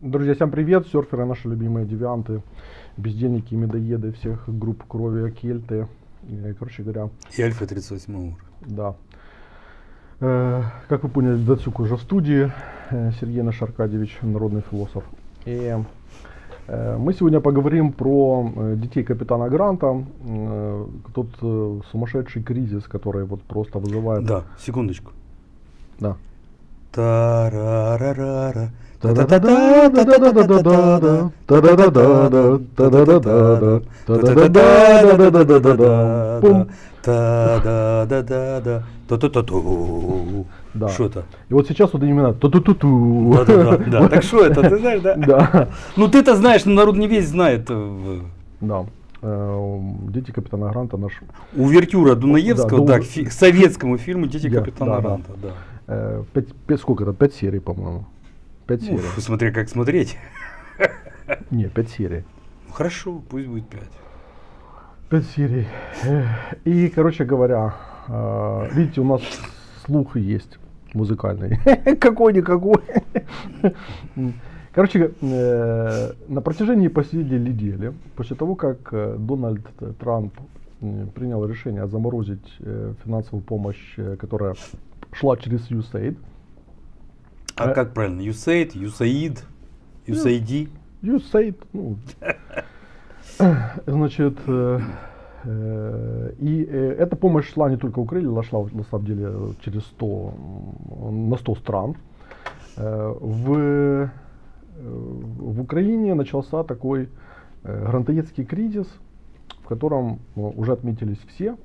Друзья, всем привет, серферы, наши любимые девианты, бездельники, медоеды всех групп крови, кельты, короче говоря. И Альфа 38 уровня. Да. Как вы поняли, Дацюк уже в студии, Сергей Наш Аркадьевич, народный философ. И мы сегодня поговорим про детей капитана Гранта, тот сумасшедший кризис, который вот просто вызывает... Да, секундочку. Да. Та-ра-ра-ра-ра. Да. Что это? И вот сейчас вот именно ту-ту-ту-ту. Да. Так что это, ты знаешь, да? Да. Ну ты-то знаешь, но народ не весь знает. Да. Дети капитана Гранта наш. Увертюра Дунаевского, Да, да, к советскому фильму «Дети капитана да. Гранта». Да. Сколько это? 5 серий, по-моему. 5 серий. Смотря как смотреть. Не, 5 серий. Ну, хорошо, пусть будет 5. 5 серий. И, короче говоря, видите, у нас слух есть музыкальный. Какой-никакой. Короче, на протяжении последней недели, после того, как Дональд Трамп принял решение заморозить финансовую помощь, которая шла через USAID. А как правильно? USAID, USAID, USAID? USAID, ну, значит, и эта помощь шла не только в Украине, она шла на самом деле через 100 стран. В Украине начался такой грантоедский кризис, в котором уже отметились все.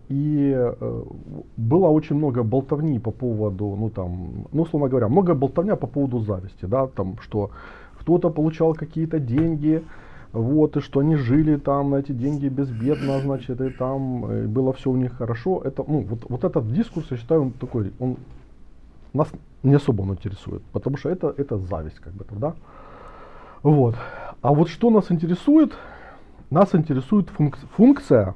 И было очень много болтовни по поводу, условно говоря, много болтовня по поводу зависти, да, там, что кто-то получал какие-то деньги, вот, и что они жили там на эти деньги безбедно, значит, и там было все у них хорошо. Это, вот этот дискурс, я считаю, он такой, он нас не особо он интересует, потому что это зависть, как бы, да. Вот. А вот что нас интересует? Нас интересует функция,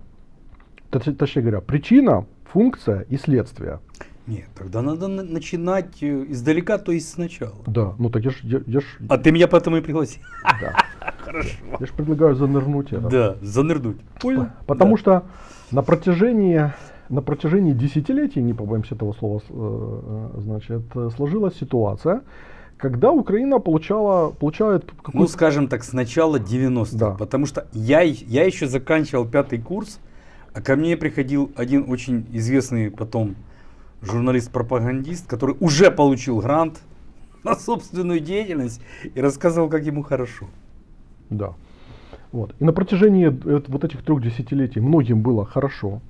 точнее говоря, причина, функция и следствие. Нет, тогда надо начинать издалека, то есть сначала. Да, ну так я ж... А ты меня потом и пригласил. Да. Хорошо. Я ж предлагаю занырнуть это. Да, занырнуть. Понял? Потому что на протяжении десятилетий, не побоимся этого слова, значит, сложилась ситуация, когда Украина получает какую-то... Ну, скажем так, с начала 90-х. Да. Потому что я еще заканчивал 5-й курс, а ко мне приходил один очень известный потом журналист-пропагандист, который уже получил грант на собственную деятельность и рассказывал, как ему хорошо. Да. Вот. И на протяжении вот этих 3 десятилетий многим было хорошо.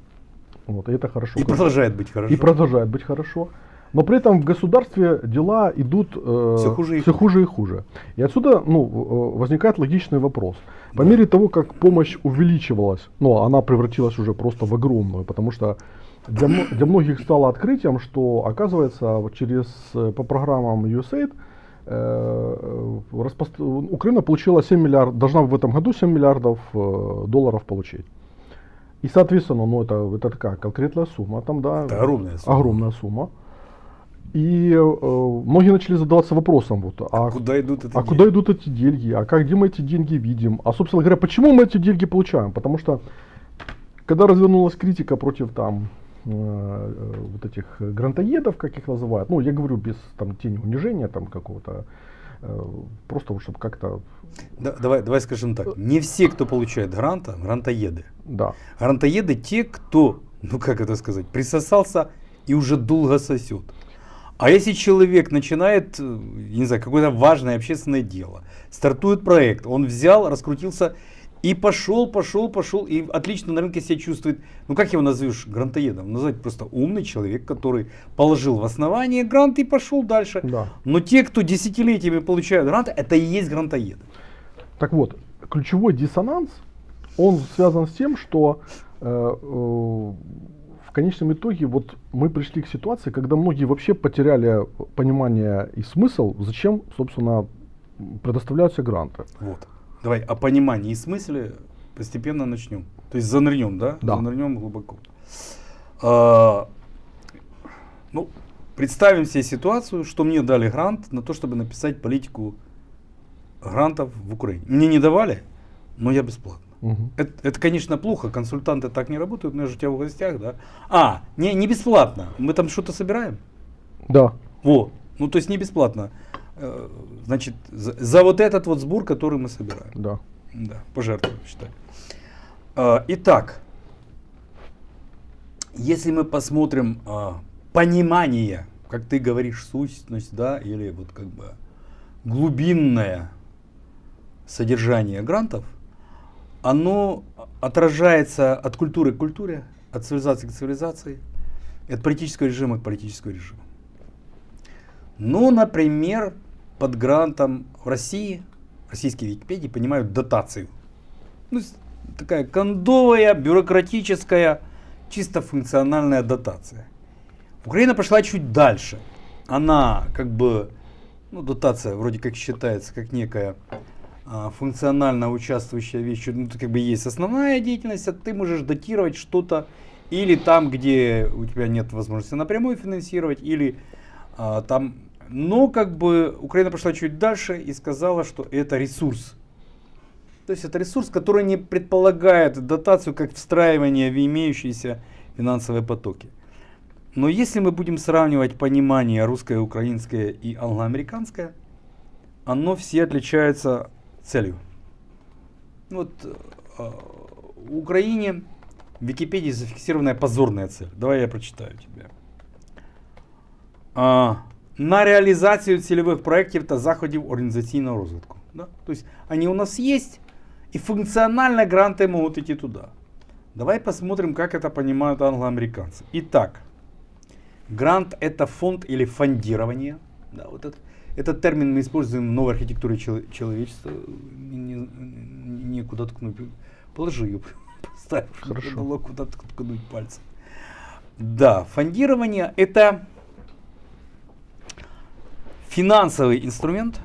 Вот, и это хорошо. И продолжает быть хорошо. И продолжает быть хорошо. Но при этом в государстве дела идут все хуже и хуже. И отсюда возникает логичный вопрос. По мере того, как помощь увеличивалась, она превратилась уже просто в огромную, потому что для многих стало открытием, что, оказывается, по программам USAID Украина получила 7 миллиардов, должна в этом году 7 миллиардов долларов получить. И, соответственно, это такая конкретная сумма, там, да, это огромная сумма. И многие начали задаваться вопросом, куда идут эти деньги? Куда идут эти деньги, где мы эти деньги видим, а, собственно говоря, почему мы эти деньги получаем? Потому что, когда развернулась критика против вот этих грантоедов, как их называют, я говорю без тени унижения какого-то, просто чтобы как-то... Давай скажем так, не все, кто получает грантоеды. Да. Грантоеды те, кто, присосался и уже долго сосет. А если человек начинает, не знаю, какое-то важное общественное дело, стартует проект, он взял, раскрутился и пошел, и отлично на рынке себя чувствует. Как его назовешь грантоедом? Назвать просто умный человек, который положил в основание грант и пошел дальше. Да. Но те, кто десятилетиями получают гранты, это и есть грантоеды. Так вот, ключевой диссонанс, он связан с тем, что в конечном итоге мы пришли к ситуации, когда многие вообще потеряли понимание и смысл, зачем, собственно, предоставляются гранты. Вот. Давай о понимании и смысле постепенно начнем. То есть занырнем, да? Да. Занырнем глубоко. представим себе ситуацию, что мне дали грант на то, чтобы написать политику грантов в Украине. Мне не давали, но я бесплатно. Мгм. Это, конечно, плохо, консультанты так не работают, но я же у тебя в гостях, да? Не бесплатно, мы там что-то собираем? Да. Во, ну то есть не бесплатно. Значит, за вот этот вот сбор, который мы собираем. Да. Да, пожертвовать, считай. Итак, если мы посмотрим понимание, как ты говоришь, сущность, да, или вот как бы глубинное содержание грантов, оно отражается от культуры к культуре, от цивилизации к цивилизации, от политического режима к политическому режиму. Ну, например, под грантом в России, российские Википедии понимают дотацию. Ну, такая кондовая, бюрократическая, чисто функциональная дотация. Украина пошла чуть дальше. Она как бы, ну, дотация вроде как считается как некая функционально участвующая вещь. Ну, это как бы есть основная деятельность, а ты можешь датировать что-то или там, где у тебя нет возможности напрямую финансировать, или там. Но как бы Украина пошла чуть дальше и сказала, что это ресурс. То есть это ресурс, который не предполагает дотацию как встраивание в имеющиеся финансовые потоки. Но если мы будем сравнивать понимание русское, украинское и англоамериканское, оно все отличается целью. Вот в Украине в Википедии зафиксированная позорная цель. Давай я прочитаю тебе. На реалізацію цільових проєктів та заходів організаційного розвитку. Да? То есть они у нас есть, и функционально гранты могут идти туда. Давай посмотрим, как это понимают англоамериканцы. Итак, грант – это фонд или фондирование. Да, вот этот термин мы используем в новой архитектуре человечества. Некуда ткнуть. Положи ее, поставь, чтобы было куда ткнуть пальцем. Да, фондирование – это финансовый инструмент,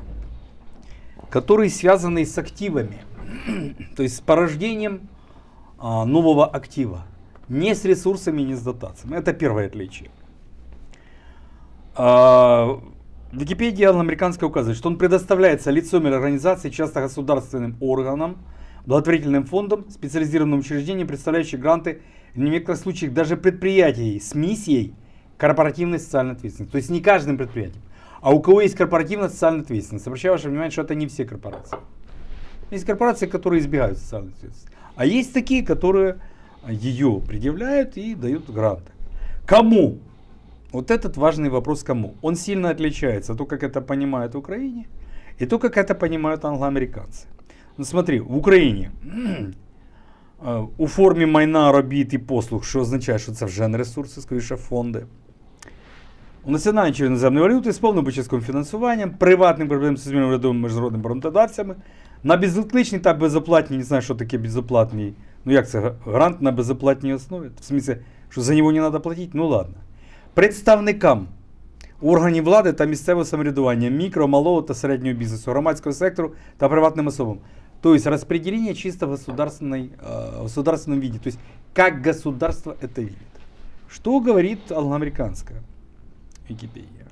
который связан с активами, то есть с порождением нового актива, не с ресурсами, не с дотациями. Это первое отличие. Википедия англоамериканская указывает, что он предоставляется лицом или организацией, часто государственным органам, благотворительным фондом, специализированным учреждением, представляющим гранты, в некоторых случаях даже предприятий с миссией корпоративной социальной ответственности. То есть не каждым предприятием. А у кого есть корпоративная социальная ответственность? Обращаю ваше внимание, что это не все корпорации. Есть корпорации, которые избегают социальной ответственности. А есть такие, которые ее предъявляют и дают гранты. Кому? Вот этот важный вопрос кому. Он сильно отличается от того, как это понимают в Украине, и то, как это понимают англоамериканцы. Ну смотри, в Україні у формі майна, робіт і послуг, що означає, що це вже не ресурси, скоріше фонди. У національній чи іноземної валюти з повним обов'язковим фінансуванням, приватним проблемам з урядовими міжнародними грантодавцями, на безоплатній та безоплатній, не знаю, що таке безоплатний, ну як це, грант на безоплатній основі, в смысле, що за нього не треба платити, ну ладно. Представникам органів влади та місцевого самоврядування, мікро, малого та середнього бізнесу, громадського сектору та приватним особам. То есть распределение чисто в государственном виде. То есть как государство это видит. Что говорит англоамериканская Википедия?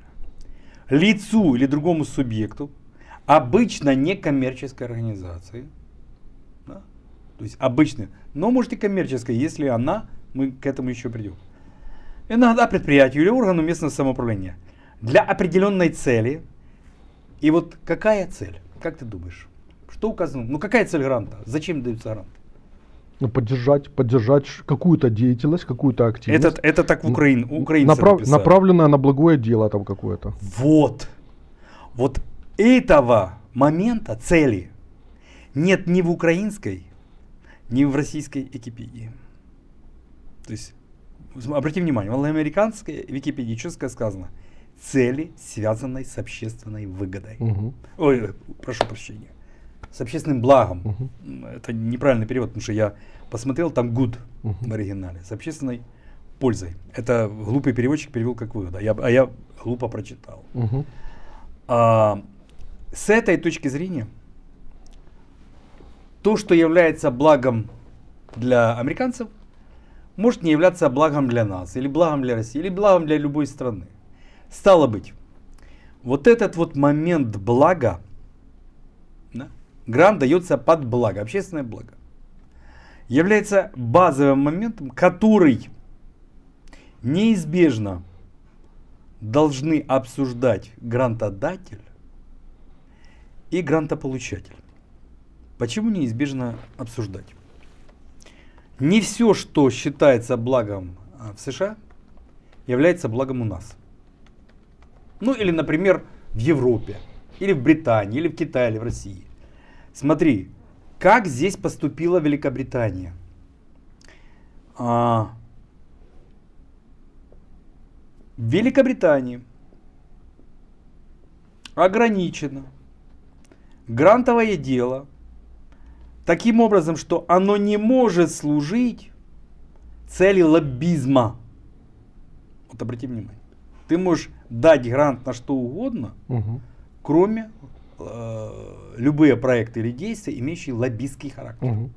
Лицу или другому субъекту, обычно некоммерческой организации, да? То есть обычной, но может и коммерческой, если она, мы к этому еще придем. Иногда предприятию или органу местного самоуправления для определенной цели. И вот какая цель? Как ты думаешь? Что указано? Ну какая цель гранта? Зачем дается грант? Ну, поддержать какую-то деятельность, какую-то активность. Это так в Украине. Направленное на благое дело там какое-то. Вот. Вот этого момента, цели, нет ни в украинской, ни в российской Википедии. То есть, обрати внимание, в американской Википедии четко сказано: цели, связанной с общественной выгодой. Угу. Ой, прошу прощения. С общественным благом. Угу. Это неправильный перевод, потому что я посмотрел, там good угу. в оригинале. С общественной пользой. Это глупый переводчик перевел как выгода, а я глупо прочитал. Угу. С этой точки зрения, то, что является благом для американцев, может не являться благом для нас, или благом для России, или благом для любой страны. Стало быть, вот этот вот момент блага, да, грант дается под благо, общественное благо, является базовым моментом, который неизбежно должны обсуждать грантодатель и грантополучатель. Почему неизбежно обсуждать? Не все, что считается благом в США, является благом у нас. Ну или, например, в Европе, или в Британии, или в Китае, или в России. Смотри, как здесь поступила Великобритания. В Великобритании ограничено грантовое дело таким образом, что оно не может служить цели лоббизма. Вот обрати внимание. Ты можешь дать грант на что угодно, кроме любые проекты или действия, имеющие лоббистский характер.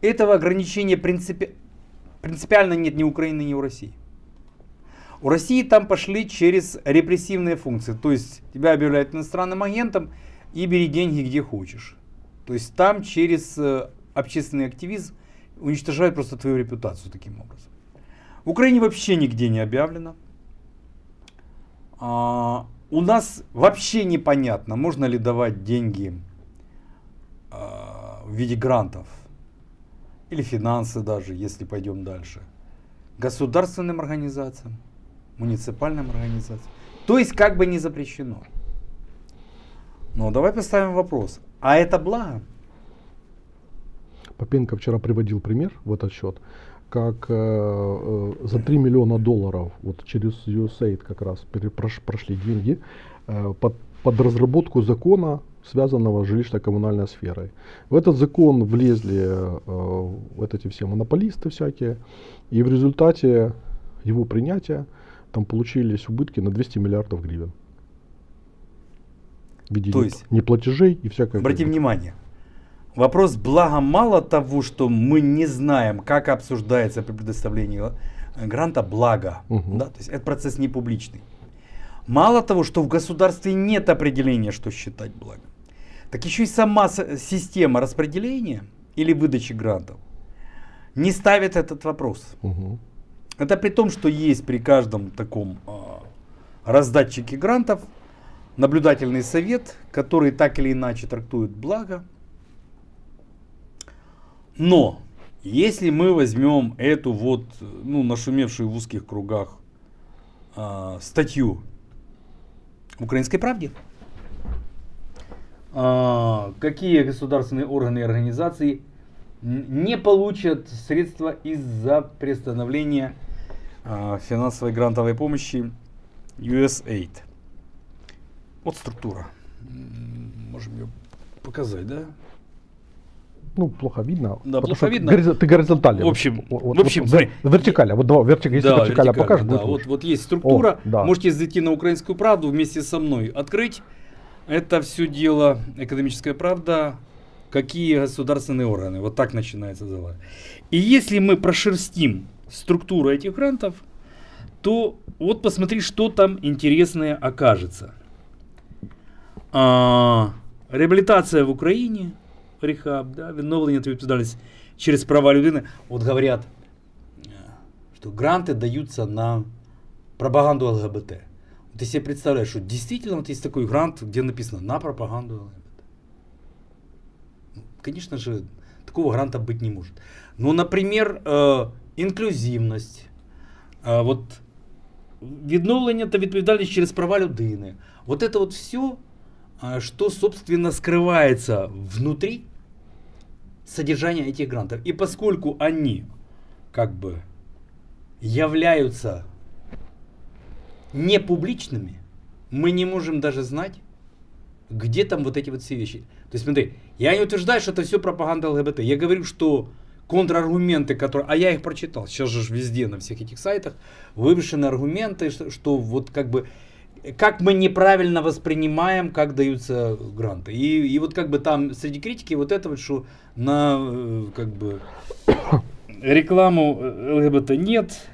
Этого ограничения принципиально нет ни у Украины, ни у России. У России там пошли через репрессивные функции. То есть тебя объявляют иностранным агентом и бери деньги где хочешь. То есть там через общественный активизм уничтожают просто твою репутацию таким образом. В Украине вообще нигде не объявлено. У нас вообще непонятно, можно ли давать деньги в виде грантов или финансы даже, если пойдем дальше, государственным организациям, муниципальным организациям. То есть как бы не запрещено. Но давай поставим вопрос. А это благо? Попенко вчера приводил пример в этот счет, как за $3 миллиона вот через USAID как раз прошли деньги под разработку закона, связанного с жилищно-коммунальной сферой. В этот закон влезли вот эти все монополисты всякие, и в результате его принятия там получились убытки на 200 миллиардов гривен. В виде То есть, неплатежей и всякое. Обрати внимание, вопрос блага мало того, что мы не знаем, как обсуждается при предоставлении гранта благо. Да? То есть это процесс не публичный. Мало того, что в государстве нет определения, что считать благом, так еще и сама система распределения или выдачи грантов не ставит этот вопрос. Это при том, что есть при каждом таком раздатчике грантов наблюдательный совет, который так или иначе трактует благо. Но если мы возьмем эту вот, нашумевшую в узких кругах статью в «Украинской правде», какие государственные органы и организации не получат средства из-за приостановления финансовой грантовой помощи USAID. Вот структура. Можем ее показать, да? Плохо видно. Да, плохо видно. Ты горизонтально. В общем, смотри. Вертикально. Вот если да, вертикально покажешь, да, будет вот есть структура. Да. Можете зайти на «Украинскую правду» вместе со мной, открыть. Это все дело «Экономическая правда». Какие государственные органы? Вот так начинается дела. И если мы прошерстим структуру этих грантов, то вот посмотри, что там интересное окажется. Реабілітація в Україні, рехаб, да, відновлення та відповідальність через права людини. Вот говорят, что гранты даются на пропаганду ЛГБТ. Вот ты себе представляешь, что действительно вот есть такой грант, где написано на пропаганду ЛГБТ. Конечно же, такого гранта быть не может. Но, например, инклюзивность, вот відновлення та відповідальність через права людини. Вот это вот все, что, собственно, скрывается внутри содержания этих грантов. И поскольку они как бы являются не публичными, мы не можем даже знать, где там вот эти вот все вещи. То есть смотри, я не утверждаю, что это все пропаганда ЛГБТ. Я говорю, что контраргументы, которые... А я их прочитал. Сейчас же везде на всех этих сайтах вывешены аргументы, что вот как бы... Как мы неправильно воспринимаем, как даются гранты. И вот как бы там среди критики вот это вот, что на как бы рекламу ЛГБТ нет.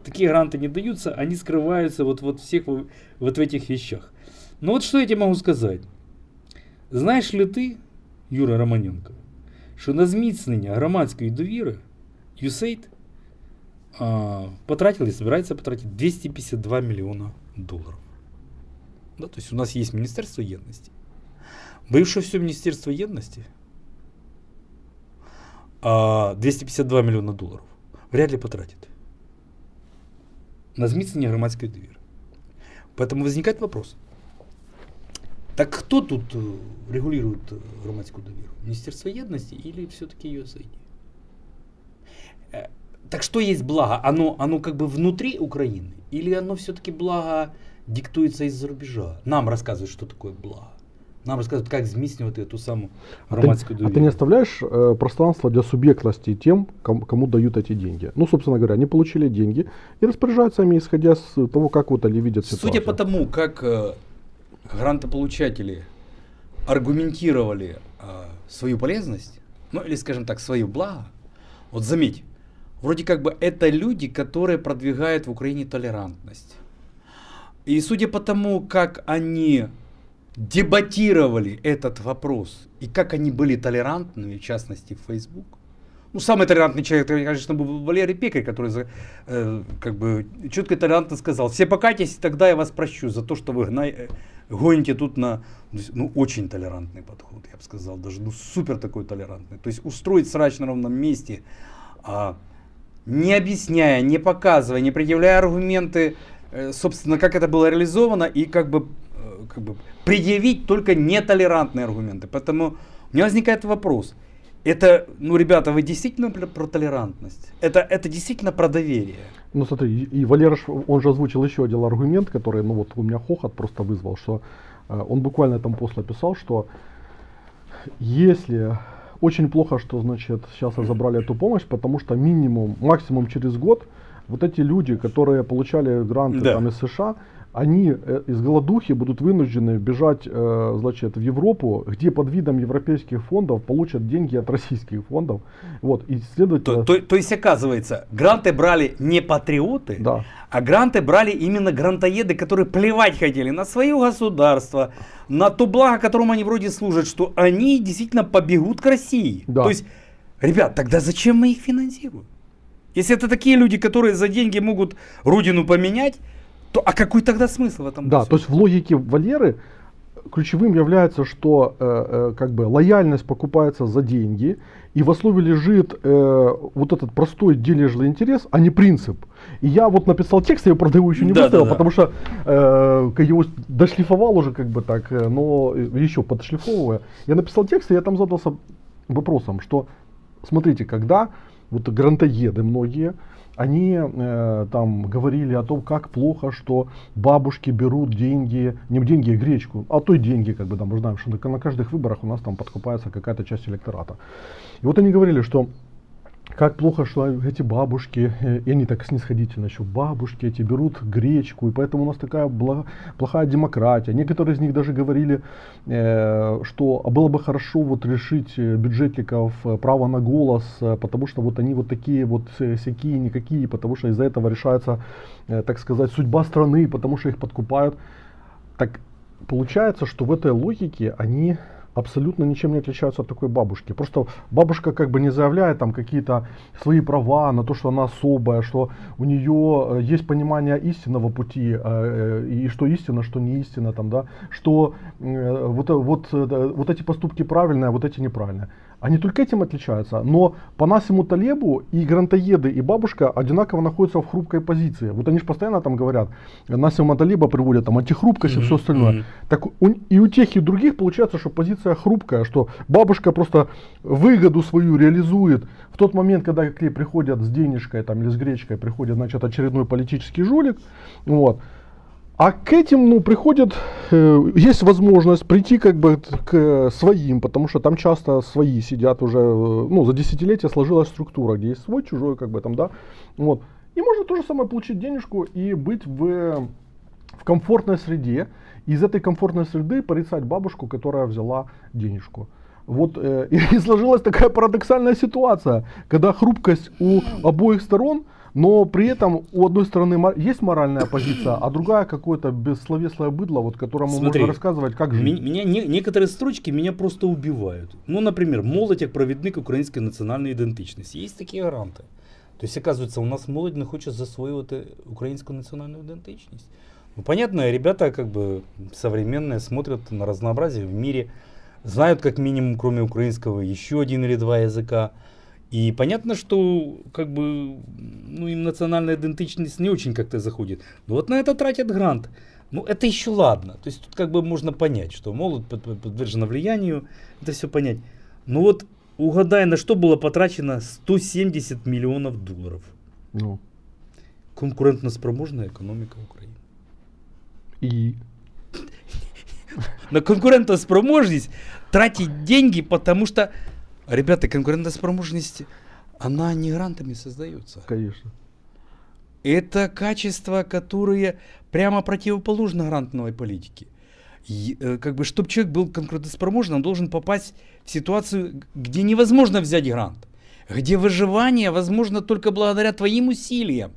такие гранты не даются, они скрываются вот всех вот в этих вещах. Но вот что я тебе могу сказать. Знаешь ли ты, Юра Романенко, що на зміцнення громадської довіри USAID потратил и собирается потратить 252 миллиона долларов. Да, то есть у нас есть Министерство едности. Бывшее все Министерство едности 252 миллиона долларов вряд ли потратит на зміцнення громадської довіри. Поэтому возникает вопрос. Так кто тут регулирует громадскую доверие? Министерство едности или все-таки USAID? Так что есть благо? Оно как бы внутри Украины? Или оно все-таки благо диктуется из-за рубежа? Нам рассказывают, что такое благо. Нам рассказывают, как зміцнювать эту самую громадскую доверие. А ты не оставляешь пространство для субъектности тем, кому дают эти деньги? Ну, собственно говоря, они получили деньги и распоряжаются ими, исходя с того, как вот они видят ситуацию. Судя по тому, как грантополучатели аргументировали свою полезность, ну или, скажем так, свое благо, вот заметь, вроде как бы это люди, которые продвигают в Украине толерантность. И судя по тому, как они дебатировали этот вопрос и как они были толерантны, в частности, в Facebook. Ну, самый толерантный человек, конечно, был Валерий Пекарь, который как бы четко и толерантно сказал: все покайтесь, тогда я вас прощу за то, что вы гоните тут на... Ну, очень толерантный подход, я бы сказал, даже супер такой толерантный. То есть устроить срач на ровном месте, не объясняя, не показывая, не предъявляя аргументы, собственно, как это было реализовано, и как бы предъявить только нетолерантные аргументы. Поэтому у меня возникает вопрос. Это, ну, ребята, вы действительно про толерантность? Это действительно про доверие? Ну, смотри, и Валера, он же озвучил еще один аргумент, который, ну, вот у меня хохот просто вызвал, что он буквально там после писал, что если очень плохо, что, значит, сейчас забрали эту помощь, потому что максимум через год вот эти люди, которые получали гранты там из США, они из голодухи будут вынуждены бежать, значит, в Европу, где под видом европейских фондов получат деньги от российских фондов. Вот, и следовательно... То есть, оказывается, гранты брали не патриоты, да, а гранты брали именно грантоеды, которые плевать хотели на свое государство, на то благо, которому они вроде служат, что они действительно побегут к России. Да. То есть, ребят, тогда зачем мы их финансируем? Если это такие люди, которые за деньги могут родину поменять, то а какой тогда смысл в этом? Да, то есть в логике Валеры ключевым является, что как бы лояльность покупается за деньги, и в основе лежит вот этот простой денежный интерес, а не принцип. И я вот написал текст, я его, правда, его еще не выставил, потому что его дошлифовал уже как бы так, но еще подшлифовывая. Я написал текст, и я там задался вопросом, что смотрите, когда вот грантоеды многие, они там говорили о том, как плохо, что бабушки берут деньги, не деньги, а гречку, а то и деньги, как бы там мы знаем, что на каждых выборах у нас там подкупается какая-то часть электората. И вот они говорили, что как плохо, что эти бабушки, и они так снисходительно еще, бабушки эти берут гречку, и поэтому у нас такая плохая демократия. Некоторые из них даже говорили, что было бы хорошо вот решить бюджетников право на голос, потому что вот они вот такие вот всякие, никакие, потому что из-за этого решается, так сказать, судьба страны, потому что их подкупают. Так получается, что в этой логике они абсолютно ничем не отличаются от такой бабушки. Просто бабушка как бы не заявляет там какие-то свои права на то, что она особая, что у нее есть понимание истинного пути, и что истина, что не истина, там, да, что вот эти поступки правильные, а вот эти неправильные. Они только этим отличаются, но по Насиму Талебу и грантоеды, и бабушка одинаково находятся в хрупкой позиции. Вот они же постоянно там говорят, Насима Талеба приводят там антихрупкость и все остальное. Так и у тех, и у других получается, что позиция хрупкая, что бабушка просто выгоду свою реализует в тот момент, когда к ней приходят с денежкой там, или с гречкой, приходит, значит, очередной политический жулик, вот. А к этим, ну, приходят, есть возможность прийти как бы к своим, потому что там часто свои сидят уже, ну, за десятилетия сложилась структура, где есть свой, чужой, как бы там, да, вот. И можно то же самое получить денежку и быть в комфортной среде, и из этой комфортной среды порицать бабушку, которая взяла денежку. Вот, и сложилась такая парадоксальная ситуация, когда хрупкость у обоих сторон Но при этом у одной стороны есть моральная позиция, а другая какое-то бессловесное быдло, вот которому Смотри, можно рассказывать, как жить. Меня некоторые строчки меня просто убивают. Ну, например, молодь як провідник української національної ідентичності. Є такі гаранти. Тобто, оказывается, у нас молодь не хоче засвоювати українську національну ідентичність. Ну, понятно, ребята как бы современные смотрят на разнообразие в мире, знают как минимум, кроме украинского, еще один или два языка. И понятно, что как бы, ну, им национальная идентичность не очень как-то заходит. Но вот на это тратят грант. Ну, это еще ладно. То есть тут как бы можно понять, что молодь подвержена влиянию, это все понять. Но вот угадай, на что было потрачено 170 миллионов долларов. Ну. Конкурентноспроможная экономика Украины. И На конкурентоспособность тратить деньги, потому что, ребята, конкурентоспособность, она не грантами создается. конечно. Это качества, которые прямо противоположны грантной политике. Как бы, чтобы человек был конкурентоспособным, он должен попасть в ситуацию, где невозможно взять грант, где выживание возможно только благодаря твоим усилиям.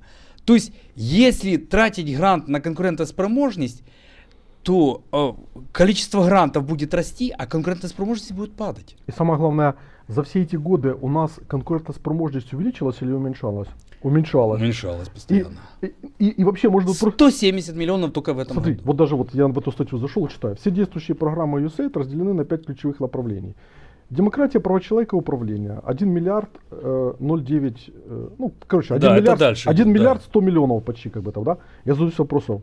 То есть, если тратить грант на конкурентоспособность, то количество грантов будет расти, а конкурентоспособность будет падать. И самое главное, за все эти годы у нас конкурентоспособность увеличилась или уменьшалась? Уменьшалась. Уменьшалось постоянно. И вообще можно... 170 миллионов только в этом Смотри, году. вот даже вот я в эту статью зашел, читаю. Все действующие программы USAID разделены на 5 ключевых направлений. Демократия, права человека, управление. 1 миллиард 0,9, ну, короче, 1 Да, это миллиард, дальше 1 идет, миллиард да. 100 миллионов почти, как бы там, да? Я задаюсь вопросом.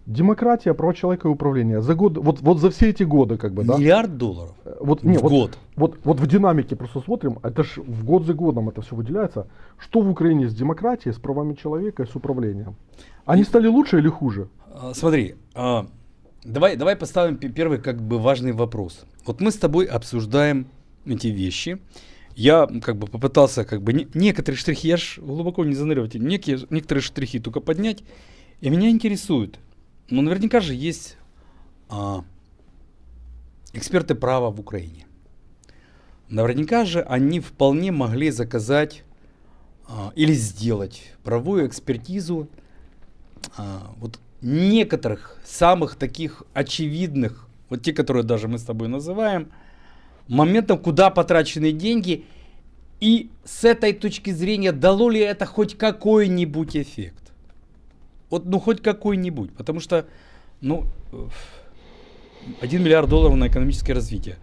Демократия, права человека и управление. За год, вот за все эти годы, как бы, да? Миллиард долларов Вот, в год. Вот в динамике просто смотрим, это ж в год за годом это все выделяется. Что в Украине с демократией, с правами человека и с управлением? Они стали лучше или хуже? Смотри, давай поставим первый как бы важный вопрос. Вот мы с тобой обсуждаем эти вещи. Я как бы попытался как бы некоторые штрихи, я ж глубоко не заныривать, некоторые штрихи только поднять. И меня интересует, ну наверняка же есть эксперты права в Украине. Наверняка же они вполне могли заказать или сделать правовую экспертизу вот некоторых самых таких очевидных, вот те, которые даже мы с тобой называем, моментов, куда потрачены деньги, и с этой точки зрения дало ли это хоть какой-нибудь эффект. Вот, ну хоть какой-нибудь, потому что, ну, 1 миллиард долларов на экономическое развитие.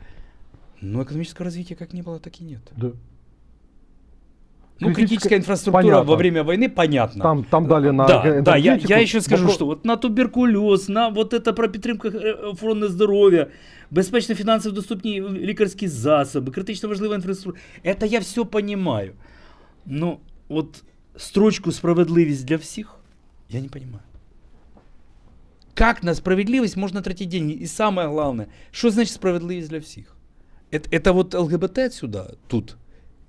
Но экономического развития как не было, так и нет. Да. Ну, критическая инфраструктура понятно. во время войны, понятно. Там дали на Да, я энергетику. еще скажу, что вот на туберкулез, на вот это про підтримку охорони здоров'я, безпечно фінансово доступні лікарські засоби, критично важлива інфраструктура. Это я все понимаю. Но вот строчку «справедливість для всех» я не понимаю. Как на справедливость можно тратить деньги? И самое главное, что значит справедливость для всех? Это вот ЛГБТ отсюда, тут?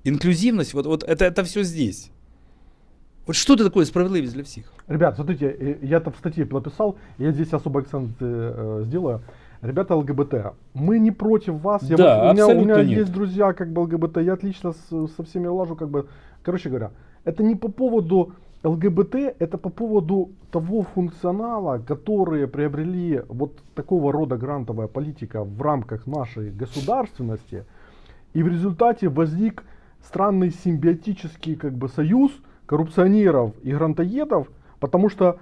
Инклюзивность, вот это все здесь. Вот что это такое справедливость для всех? Ребят, смотрите, я это в статье написал, я здесь особый акцент сделаю. Ребята ЛГБТ, мы не против вас. Да, у меня абсолютно нет. есть друзья как бы ЛГБТ, я отлично со всеми лажу, как бы. Короче говоря, это не по поводу ЛГБТ, это по поводу того функционала, которые приобрели вот такого рода грантовая политика в рамках нашей государственности, и в результате возник странный симбиотический как бы союз коррупционеров и грантоедов, потому что,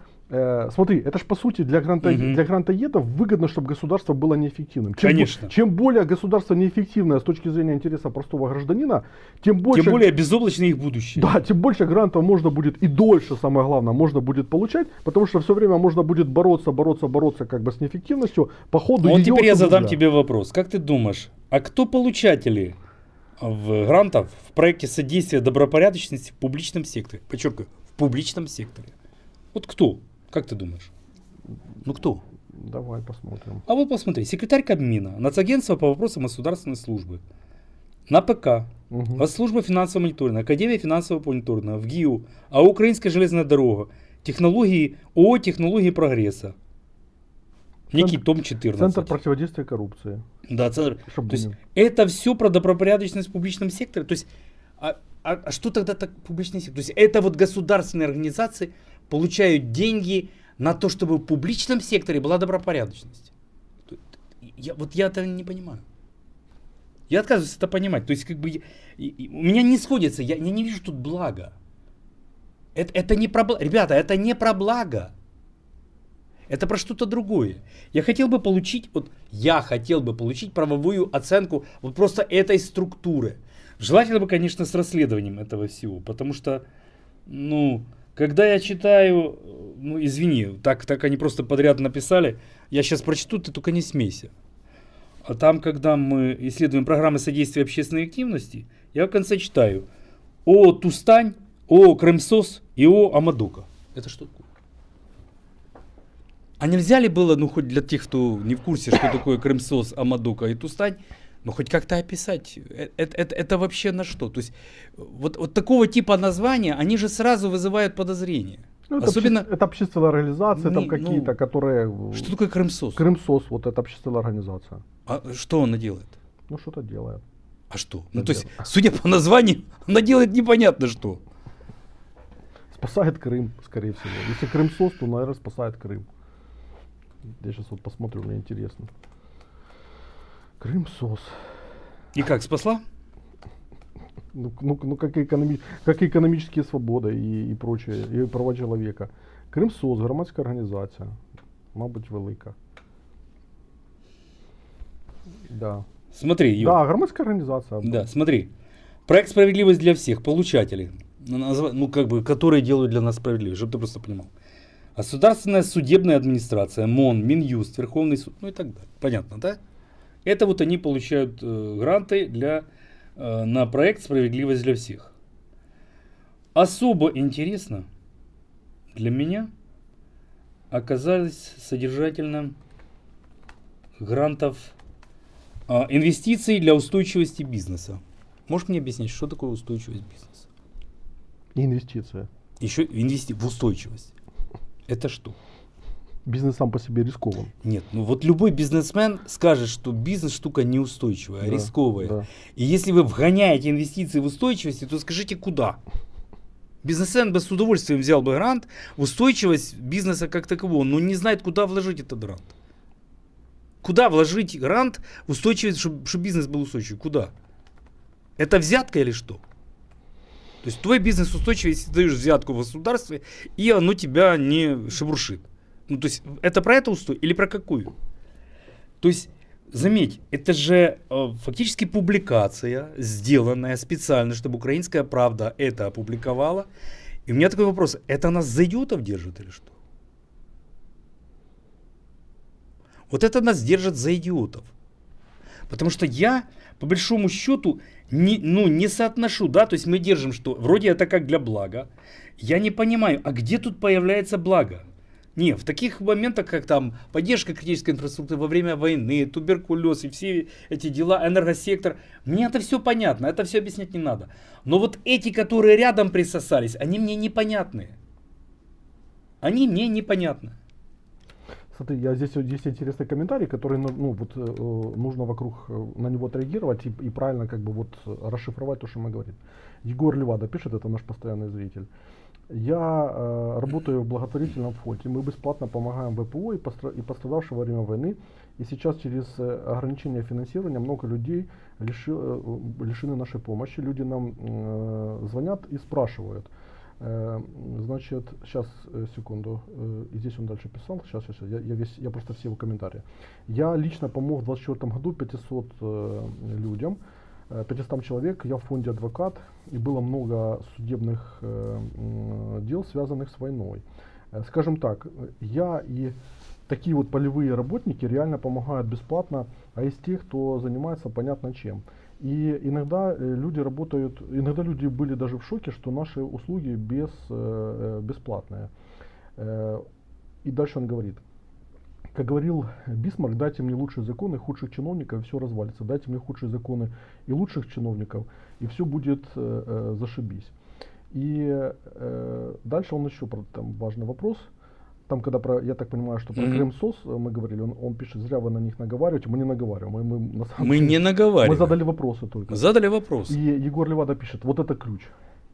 смотри, это же по сути для грантоедов выгодно, чтобы государство было неэффективным. Конечно. Чем более государство неэффективное с точки зрения интереса простого гражданина, тем больше... Тем более безоблачное их будущее. Да, тем больше грантов можно будет и дольше, самое главное, можно будет получать, потому что все время можно будет бороться как бы с неэффективностью по ходу Вот ее теперь я задам освобождения. тебе вопрос. Как ты думаешь, а кто получатели в грантов в проекте содействия добропорядочности в публичном секторе? Подчеркиваю, в публичном секторе. Вот кто? Как ты думаешь? Ну кто? Давай посмотрим. А вот посмотри, секретарь Кабмина, Нацагентство по вопросам государственной службы, НАПК, Госслужба финансового мониторинга, Академия финансового мониторинга, ВГИУ, АО «Украинская железная дорога», технологии, ООО «Технологии прогресса». Некий том 14. Центр противодействия коррупции. Да, центр. Чтоб То есть не- это все про добропорядочность в публичном секторе. То есть А что тогда так публичный сектор? То есть это вот государственные организации получают деньги на то, чтобы в публичном секторе была добропорядочность. Я это не понимаю. Я отказываюсь это понимать. То есть как бы у меня не сходится, я не вижу тут блага. Это не про благо. Ребята, это не про благо. Это про что-то другое. Я хотел бы получить правовую оценку вот просто этой структуры. Желательно бы, конечно, с расследованием этого всего. Потому что, когда я читаю, извини, так они просто подряд написали, я сейчас прочту, ты только не смейся. А там, когда мы исследуем программы содействия общественной активности, я в конце читаю ООО «Тустань», ООО «Крымсос» и ООО «Амадока». Это что такое? А нельзя ли было, хоть для тех, кто не в курсе, что такое Крымсос, Амадока и Тустань, хоть как-то описать, это вообще на что? То есть вот такого типа названия, они же сразу вызывают подозрения. Особенно это общественная организация, там какие-то, которые... Что такое Крымсос? Крымсос, вот это общественная организация. А что она делает? Что-то делает. А что? То есть, судя по названию, она делает непонятно что. Спасает Крым, скорее всего. Если Крымсос, то, наверное, спасает Крым. Я сейчас вот посмотрю, мне интересно. Крымсос. И как, спасла? Как экономические свободы и прочее, и права человека. Крымсос, громадська організація. Мабуть, велика. Да. Смотри, Юр. Да, громадская организация. Да, смотри. Проект «Справедливость для всех», получатели, которые делают для нас справедливость, чтобы ты просто понимал. Государственная судебная администрация, МОН, Минюст, Верховный суд, и так далее. Понятно, да? Это вот они получают гранты на проект «Справедливость для всех». Особо интересно для меня оказалось содержательно грантов инвестиций для устойчивости бизнеса. Можешь мне объяснить, что такое устойчивость бизнеса? Инвестиция. Еще в устойчивость. Это что? Бизнес сам по себе рискован. Нет, вот любой бизнесмен скажет, что бизнес штука неустойчивая, Да, рисковая. да. И если вы вгоняете инвестиции в устойчивость, то скажите куда? Бизнесмен бы с удовольствием взял бы грант в устойчивость бизнеса как такового, но не знает, куда вложить этот грант. Куда вложить грант в устойчивость, чтобы бизнес был устойчивый? Куда? Это взятка или что? То есть твой бизнес устойчивый, если ты даешь взятку в государстве, и оно тебя не шебуршит. То есть это про это устой или про какую? То есть, заметь, это же фактически публикация, сделанная специально, чтобы «Украинская правда» это опубликовала. И у меня такой вопрос, это нас за идиотов держит или что? Вот это нас держит за идиотов. Потому что я, по большому счету, не соотношу, да, то есть мы держим, что вроде это как для блага. Я не понимаю, а где тут появляется благо? Не, в таких моментах, как там поддержка критической инфраструктуры во время войны, туберкулез и все эти дела, энергосектор, мне это все понятно, это все объяснять не надо. Но вот эти, которые рядом присосались, они мне непонятны. Они мне непонятны. Смотри, здесь есть интересный комментарий, который нужно вокруг на него отреагировать и правильно расшифровать то, что мы говорим. Егор Левада пишет, это наш постоянный зритель. Я работаю в благотворительном фонде, мы бесплатно помогаем ВПО и пострадавшим во время войны. И сейчас через ограничение финансирования много людей лишены нашей помощи. Люди нам звонят и спрашивают. Значит, сейчас, секунду, и здесь он дальше писал, сейчас, я просто все его комментарии. Я лично помог в 2024 году 500 людям, 500 человек, я в фонде адвокат, и было много судебных дел, связанных с войной. Скажем так, я и такие вот полевые работники реально помогают бесплатно, а из тех, кто занимается понятно чем. И иногда люди были даже в шоке, что наши услуги бесплатные. И дальше он говорит, как говорил Бисмарк, дайте мне лучшие законы худших чиновников, и все развалится. Дайте мне худшие законы и лучших чиновников, и все будет зашибись. И дальше он еще, там важный вопрос, там, когда я так понимаю, что про Крым СОС мы говорили, он пишет, зря вы на них наговариваете, мы не наговариваем. На самом Мы деле, не наговариваем. Мы задали вопросы только. Задали вопрос. И Егор Левада пишет, вот это ключ.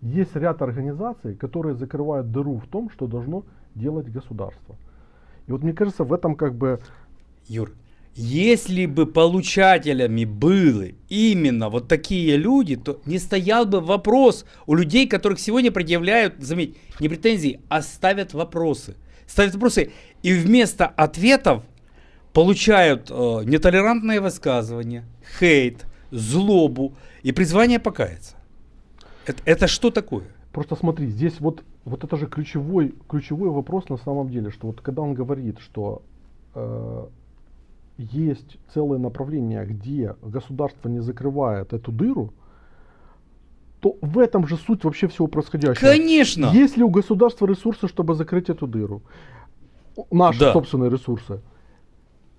Есть ряд организаций, которые закрывают дыру в том, что должно делать государство. И вот мне кажется, в этом как бы... Юр, если бы получателями были именно вот такие люди, то не стоял бы вопрос у людей, которых сегодня предъявляют, заметь, не претензии, а ставят вопросы. Ставят вопросы и вместо ответов получают нетолерантные высказывания, хейт, злобу и призвание покаяться. Это что такое? Просто смотри, здесь вот это же ключевой вопрос на самом деле, что вот когда он говорит, что есть целое направление, где государство не закрывает эту дыру, то в этом же суть вообще всего происходящего. Конечно! Есть ли у государства ресурсы, чтобы закрыть эту дыру? Наши собственные ресурсы.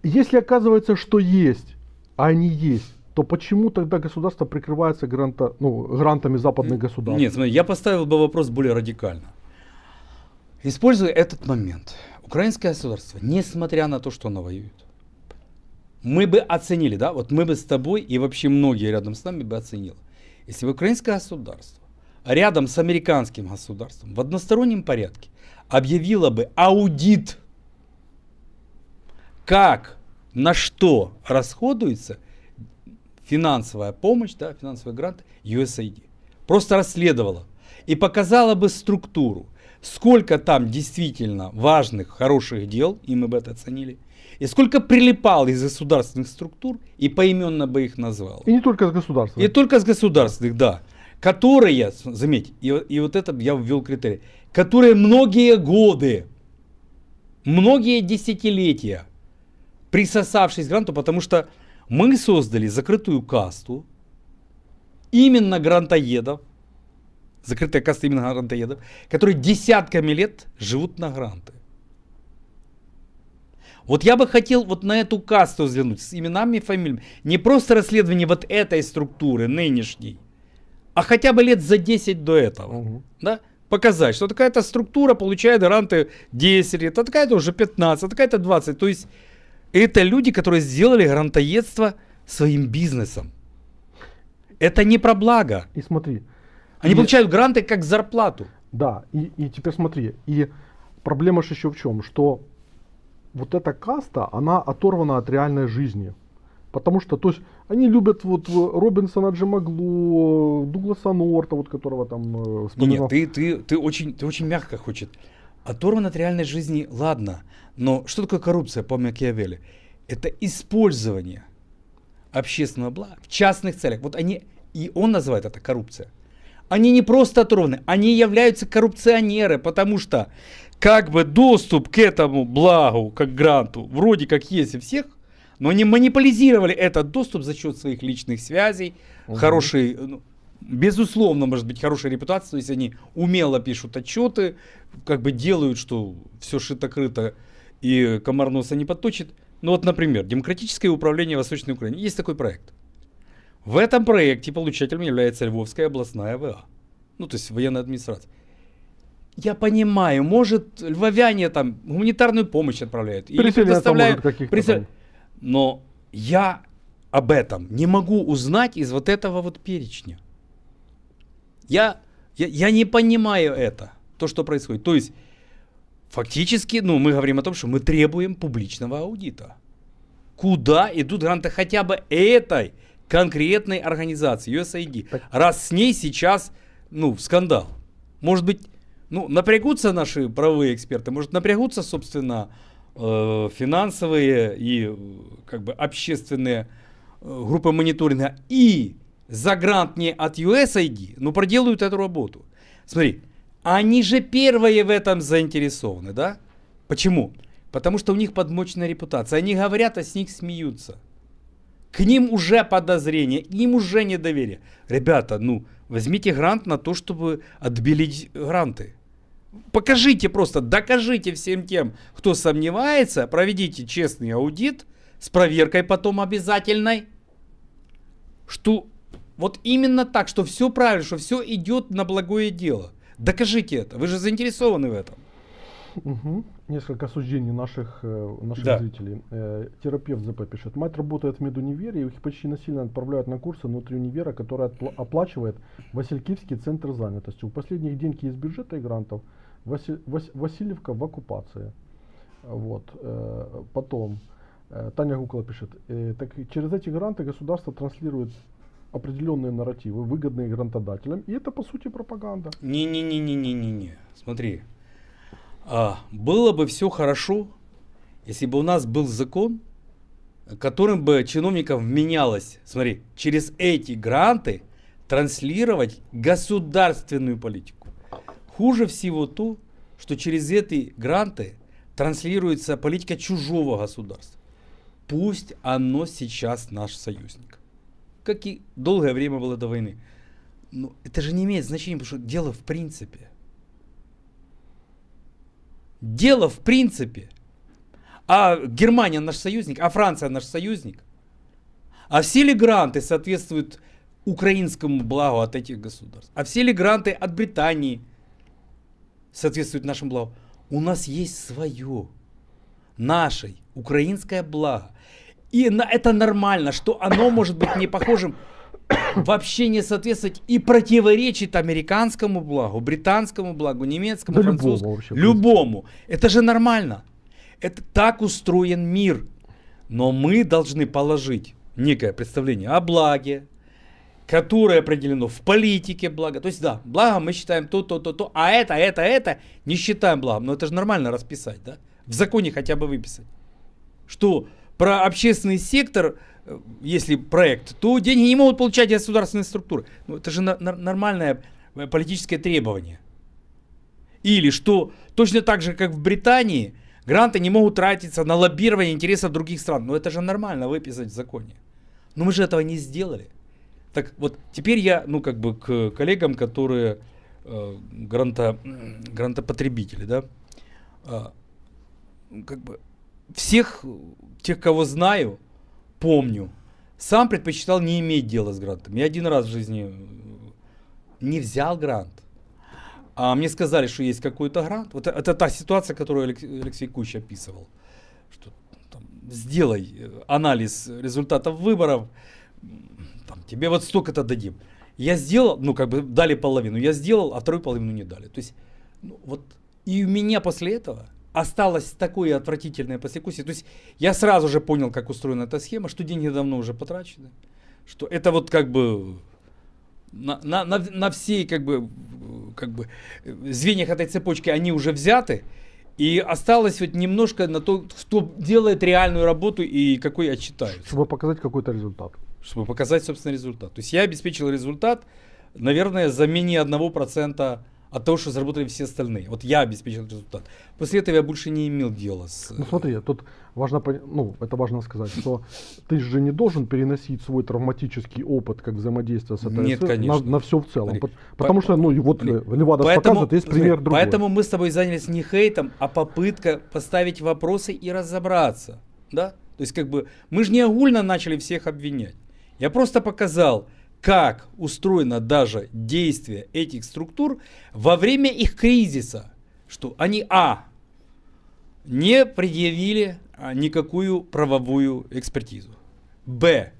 Если оказывается, что есть, а они есть, то почему тогда государство прикрывается грантами западных государств? Нет, смотри, я поставил бы вопрос более радикально. Используя этот момент, украинское государство, несмотря на то, что оно воюет, мы бы оценили, да, вот мы бы с тобой и вообще многие рядом с нами бы оценили, если бы украинское государство рядом с американским государством в одностороннем порядке объявило бы аудит, как, на что расходуется финансовая помощь, да, финансовый грант USAID. Просто расследовала и показала бы структуру, сколько там действительно важных, хороших дел, и мы бы это оценили, и сколько прилипало из государственных структур, и поименно бы их назвал. И не только с государственных. И только с государственных, да. Которые, заметь, и вот это я ввел критерий, которые многие годы, многие десятилетия присосавшись к гранту, потому что мы создали закрытую касту именно грантоедов, закрытая каста именно грантоедов, которые десятками лет живут на гранты. Вот я бы хотел вот на эту касту взглянуть с именами и фамилиями. Не просто расследование вот этой структуры нынешней, а хотя бы лет за 10 до этого. Да? Показать, что такая-то структура получает гранты 10 лет, а такая-то уже 15, а такая-то 20. То есть это люди, которые сделали грантоедство своим бизнесом. Это не про благо. И смотри. Они получают гранты как зарплату. Да, и теперь смотри. И проблема же еще в чем, что вот эта каста, она оторвана от реальной жизни. Потому что, то есть, они любят вот Робинсона Джамаглу, Дугласа Норта, вот которого там вспоминал. Нет, ты очень мягко хочешь. Оторван от реальной жизни, ладно. Но что такое коррупция по Макиавелли? Это использование общественного блага в частных целях. Вот они, и он называет это коррупция. Они не просто оторваны, они являются коррупционеры, потому что как бы доступ к этому благу, как гранту, вроде как есть у всех, но они монополизировали этот доступ за счет своих личных связей, хорошей, безусловно, может быть, хорошая репутация, то есть они умело пишут отчеты, как бы делают, что все шито-крыто и комар носа не подточит. Ну вот, например, демократическое управление Восточной Украины. Есть такой проект. В этом проекте получателем является Львовская областная ВА. Ну, то есть военная администрация. Я понимаю, может, львовяне там гуманитарную помощь отправляют. Или предоставляют. Но я об этом не могу узнать из вот этого вот перечня. Я не понимаю это, то, что происходит. То есть, фактически, мы говорим о том, что мы требуем публичного аудита. Куда идут гранты хотя бы этой конкретной организации, USAID, раз с ней сейчас, скандал. Может быть, напрягутся наши правовые эксперты, может напрягутся, собственно, финансовые и как бы общественные группы мониторинга и за грант не от USAID, проделают эту работу. Смотри, они же первые в этом заинтересованы, да? Почему? Потому что у них подмоченная репутация. Они говорят, а с них смеются. К ним уже подозрение, к ним уже недоверие. Ребята, возьмите грант на то, чтобы отбелить гранты. Покажите просто, докажите всем тем, кто сомневается, проведите честный аудит с проверкой потом обязательной, что вот именно так, что все правильно, что все идет на благое дело. Докажите это, вы же заинтересованы в этом. Мгм. Несколько осуждений наших Да. зрителей. Терапевт ЗП пишет. Мать работает в медунивере, их почти насильно отправляют на курсы внутри универа, который оплачивает Василькивский центр занятости. У последних деньги из бюджета и грантов. Васильевка в оккупации. Вот. Потом Таня Гукла пишет. Так через эти гранты государство транслирует определенные нарративы, выгодные грантодателям, и это по сути пропаганда. Не-не-не-не-не-не. Смотри. Было бы все хорошо, если бы у нас был закон, которым бы чиновникам вменялось, смотри, через эти гранты транслировать государственную политику. Хуже всего то, что через эти гранты транслируется политика чужого государства. Пусть оно сейчас наш союзник. Как и долгое время было до войны. Но это же не имеет значения, потому что дело в принципе. Дело в принципе. А Германия наш союзник, а Франция наш союзник. А все ли гранты соответствуют украинскому благу от этих государств? А все ли гранты от Британии соответствуют нашему благу? У нас есть свое, наше, украинское благо. И это нормально, что оно может быть не похожим, вообще не соответствовать и противоречит американскому благу, британскому благу, немецкому, Да французскому, вообще, любому. Это же нормально. Это так устроен мир. Но мы должны положить некое представление о благе, которое определено в политике благо. То есть да, благо мы считаем то, а это не считаем благом. Но это же нормально расписать, да? В законе хотя бы выписать. Что про общественный сектор, если проект, то деньги не могут получать государственные структуры. Ну, это же нормальное политическое требование. Или что точно так же, как в Британии, гранты не могут тратиться на лоббирование интересов других стран. Ну это же нормально выписать в законе. Но мы же этого не сделали. Так вот, теперь я, к коллегам, которые грантопотребители, да, всех тех, кого знаю, помню, сам предпочитал не иметь дела с грантом. Я один раз в жизни не взял грант. А мне сказали, что есть какой-то грант. Вот это та ситуация, которую Алексей Кущ описывал. Что, там, сделай анализ результатов выборов, там, тебе вот столько-то дадим. Я сделал, дали половину, я сделал, а вторую половину не дали. То есть, и у меня после этого осталось такое отвратительное послевкусие. То есть я сразу же понял, как устроена эта схема, что деньги давно уже потрачены, что это на всей звеньях этой цепочки они уже взяты, и осталось немножко на то, кто делает реальную работу и какой отчитаются. Чтобы показать какой-то результат. Чтобы показать, собственно, результат. То есть я обеспечил результат, наверное, за менее 1% от того, что заработали все остальные. Вот я обеспечил результат. После этого я больше не имел дела с... Ну смотри, тут важно, это важно сказать, что ты же не должен переносить свой травматический опыт, как взаимодействие с этой Нет, конечно. на все в целом. Потому что, Левадос показывает, есть пример другой. Поэтому мы с тобой занялись не хейтом, а попытка поставить вопросы и разобраться. Да? То есть мы же не огульно начали всех обвинять. Я просто показал, как устроено даже действие этих структур во время их кризиса. Что они, не предъявили никакую правовую экспертизу. Б.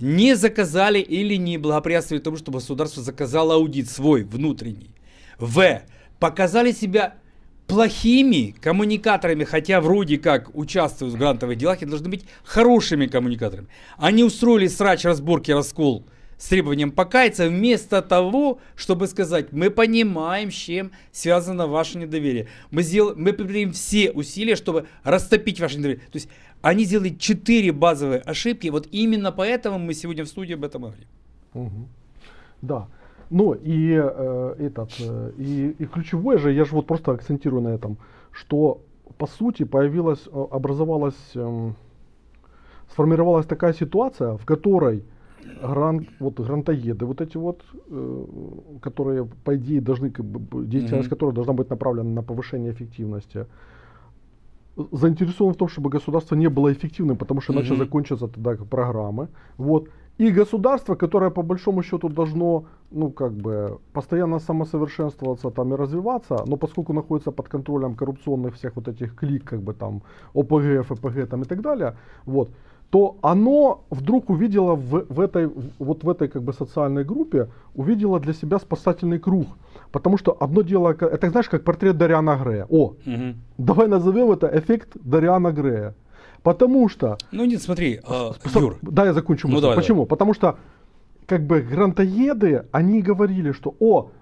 Не заказали или не благоприятствовали тому, чтобы государство заказало аудит свой, внутренний. В. Показали себя плохими коммуникаторами, хотя вроде как участвуют в грантовых делах и должны быть хорошими коммуникаторами. Они устроили срач, разборки, раскол с требованием покаяться, вместо того, чтобы сказать, мы понимаем, с чем связано ваше недоверие. Мы предпримем все усилия, чтобы растопить ваше недоверие. То есть они сделали 4 базовые ошибки. Вот именно поэтому мы сегодня в студии об этом говорим. Угу. Да. Ну и и ключевое же, я же просто акцентирую на этом, что по сути сформировалась такая ситуация, в которой грантоеды, которые по идее должны, деятельность которых должна быть направлена на повышение эффективности, заинтересованы в том, чтобы государство не было эффективным, потому что иначе закончатся тогда программы. и государство, которое по большому счету должно, ну, как бы, постоянно самосовершенствоваться там и развиваться, но поскольку находится под контролем коррупционных всех вот этих клик, как бы там, ОПГ, ФПГ там и так далее, вот, то оно вдруг увидело в этой как бы социальной группе, увидело для себя спасательный круг. Потому что одно дело, это знаешь, как портрет Дариана Грея. Давай назовем это эффект Дариана Грея. Потому что... Ну нет, смотри, Юр. Да, я закончу мысль. Ну, давай, почему? давай. Потому что как бы грантоеды, они говорили, что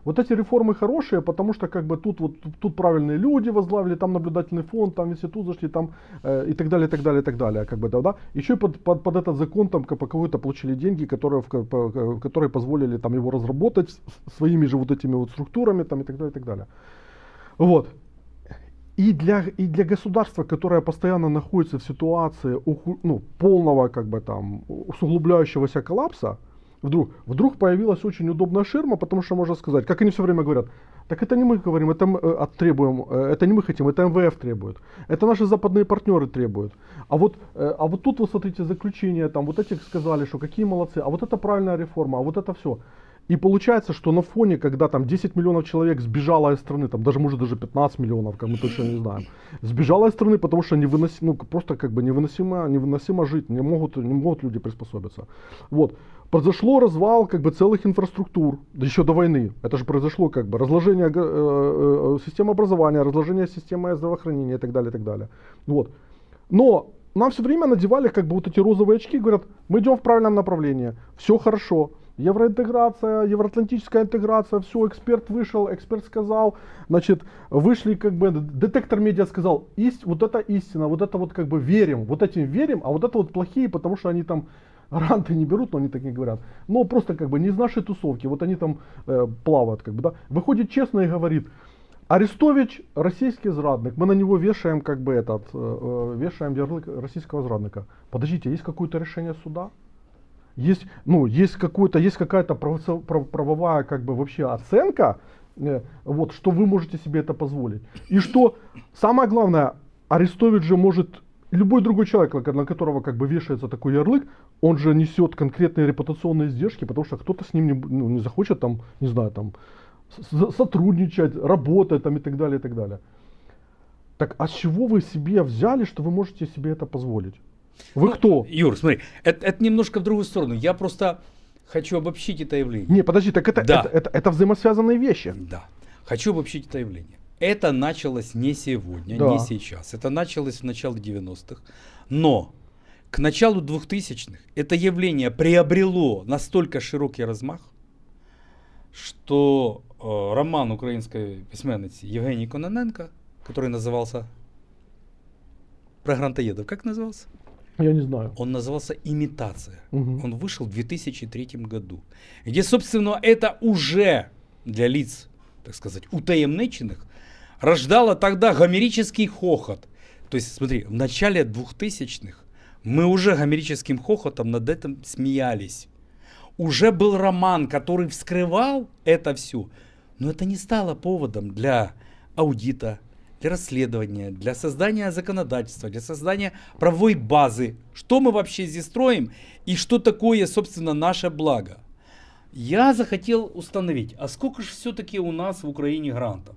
вот эти реформы хорошие, потому что как бы тут правильные люди возглавили, там наблюдательный фонд, там в институт зашли, там и так далее, и так далее, и так далее. Как бы, да. Еще и под этот закон там по какой-то получили деньги, которые позволили там его разработать своими же вот этими вот структурами там и так далее, и так далее. Вот. И для государства, которое постоянно находится в ситуации полного как бы там усугубляющегося коллапса, вдруг появилась очень удобная ширма, потому что можно сказать, как они все время говорят, так это не мы говорим, это мы требуем, это не мы хотим, это МВФ требует, это наши западные партнеры требуют. А вот тут вот смотрите заключение, там вот этих сказали, что какие молодцы, а вот это правильная реформа, а вот это все. И получается, что на фоне, когда там 10 миллионов человек сбежало из страны, там даже 15 миллионов, как мы точно не знаем, сбежало из страны, потому что просто как бы невыносимо жить, не могут люди приспособиться. Вот. Произошло развал как бы целых инфраструктур, еще до войны. Это же произошло как бы разложение системы образования, разложение системы здравоохранения и так далее, и так далее. Вот. Но нам все время надевали как бы вот эти розовые очки, говорят, мы идем в правильном направлении, все хорошо. Евроинтеграция, евроатлантическая интеграция, все, эксперт вышел, эксперт сказал, значит, вышли как бы, детектор медиа сказал, вот это истина, вот это вот как бы верим, вот этим верим, а вот это вот плохие, потому что они там гранты не берут, но они так не говорят, но просто как бы не из нашей тусовки, вот они там плавают как бы, да. Выходит честно и говорит, Арестович российский зрадник, мы на него вешаем как бы вешаем ярлык российского зрадника. Подождите, есть какое-то решение суда? Есть какая-то правовая как бы вообще оценка, вот, что вы можете себе это позволить. И что самое главное, Арестович же может, любой другой человек, на которого как бы вешается такой ярлык, он же несет конкретные репутационные издержки, потому что кто-то с ним не захочет там, не знаю, там сотрудничать, работать там и так далее, и так далее. Так, а с чего вы себе взяли, что вы можете себе это позволить? Вы кто? Юр, смотри, это немножко в другую сторону. Я просто хочу обобщить это явление. Не, подожди, так это взаимосвязанные вещи. Да. Хочу обобщить это явление. Это началось не сегодня, да. Не сейчас. Это началось в начале 90-х. Но к началу 2000-х это явление приобрело настолько широкий размах, что роман украинской письменницы Евгении Кононенко, который назывался «Про грантоедов», как назывался? Я не знаю. Он назывался «Имитация». Угу. Он вышел в 2003 году. Где, собственно, это уже для лиц, так сказать, утаемниченных, рождало тогда гомерический хохот. То есть, смотри, в начале 2000-х мы уже гомерическим хохотом над этим смеялись. Уже был роман, который вскрывал это все. Но это не стало поводом для аудита, для расследования, для создания законодательства, для создания правовой базы. Что мы вообще здесь строим и что такое, собственно, наше благо. Я захотел установить, а сколько же все-таки у нас в Украине грантов.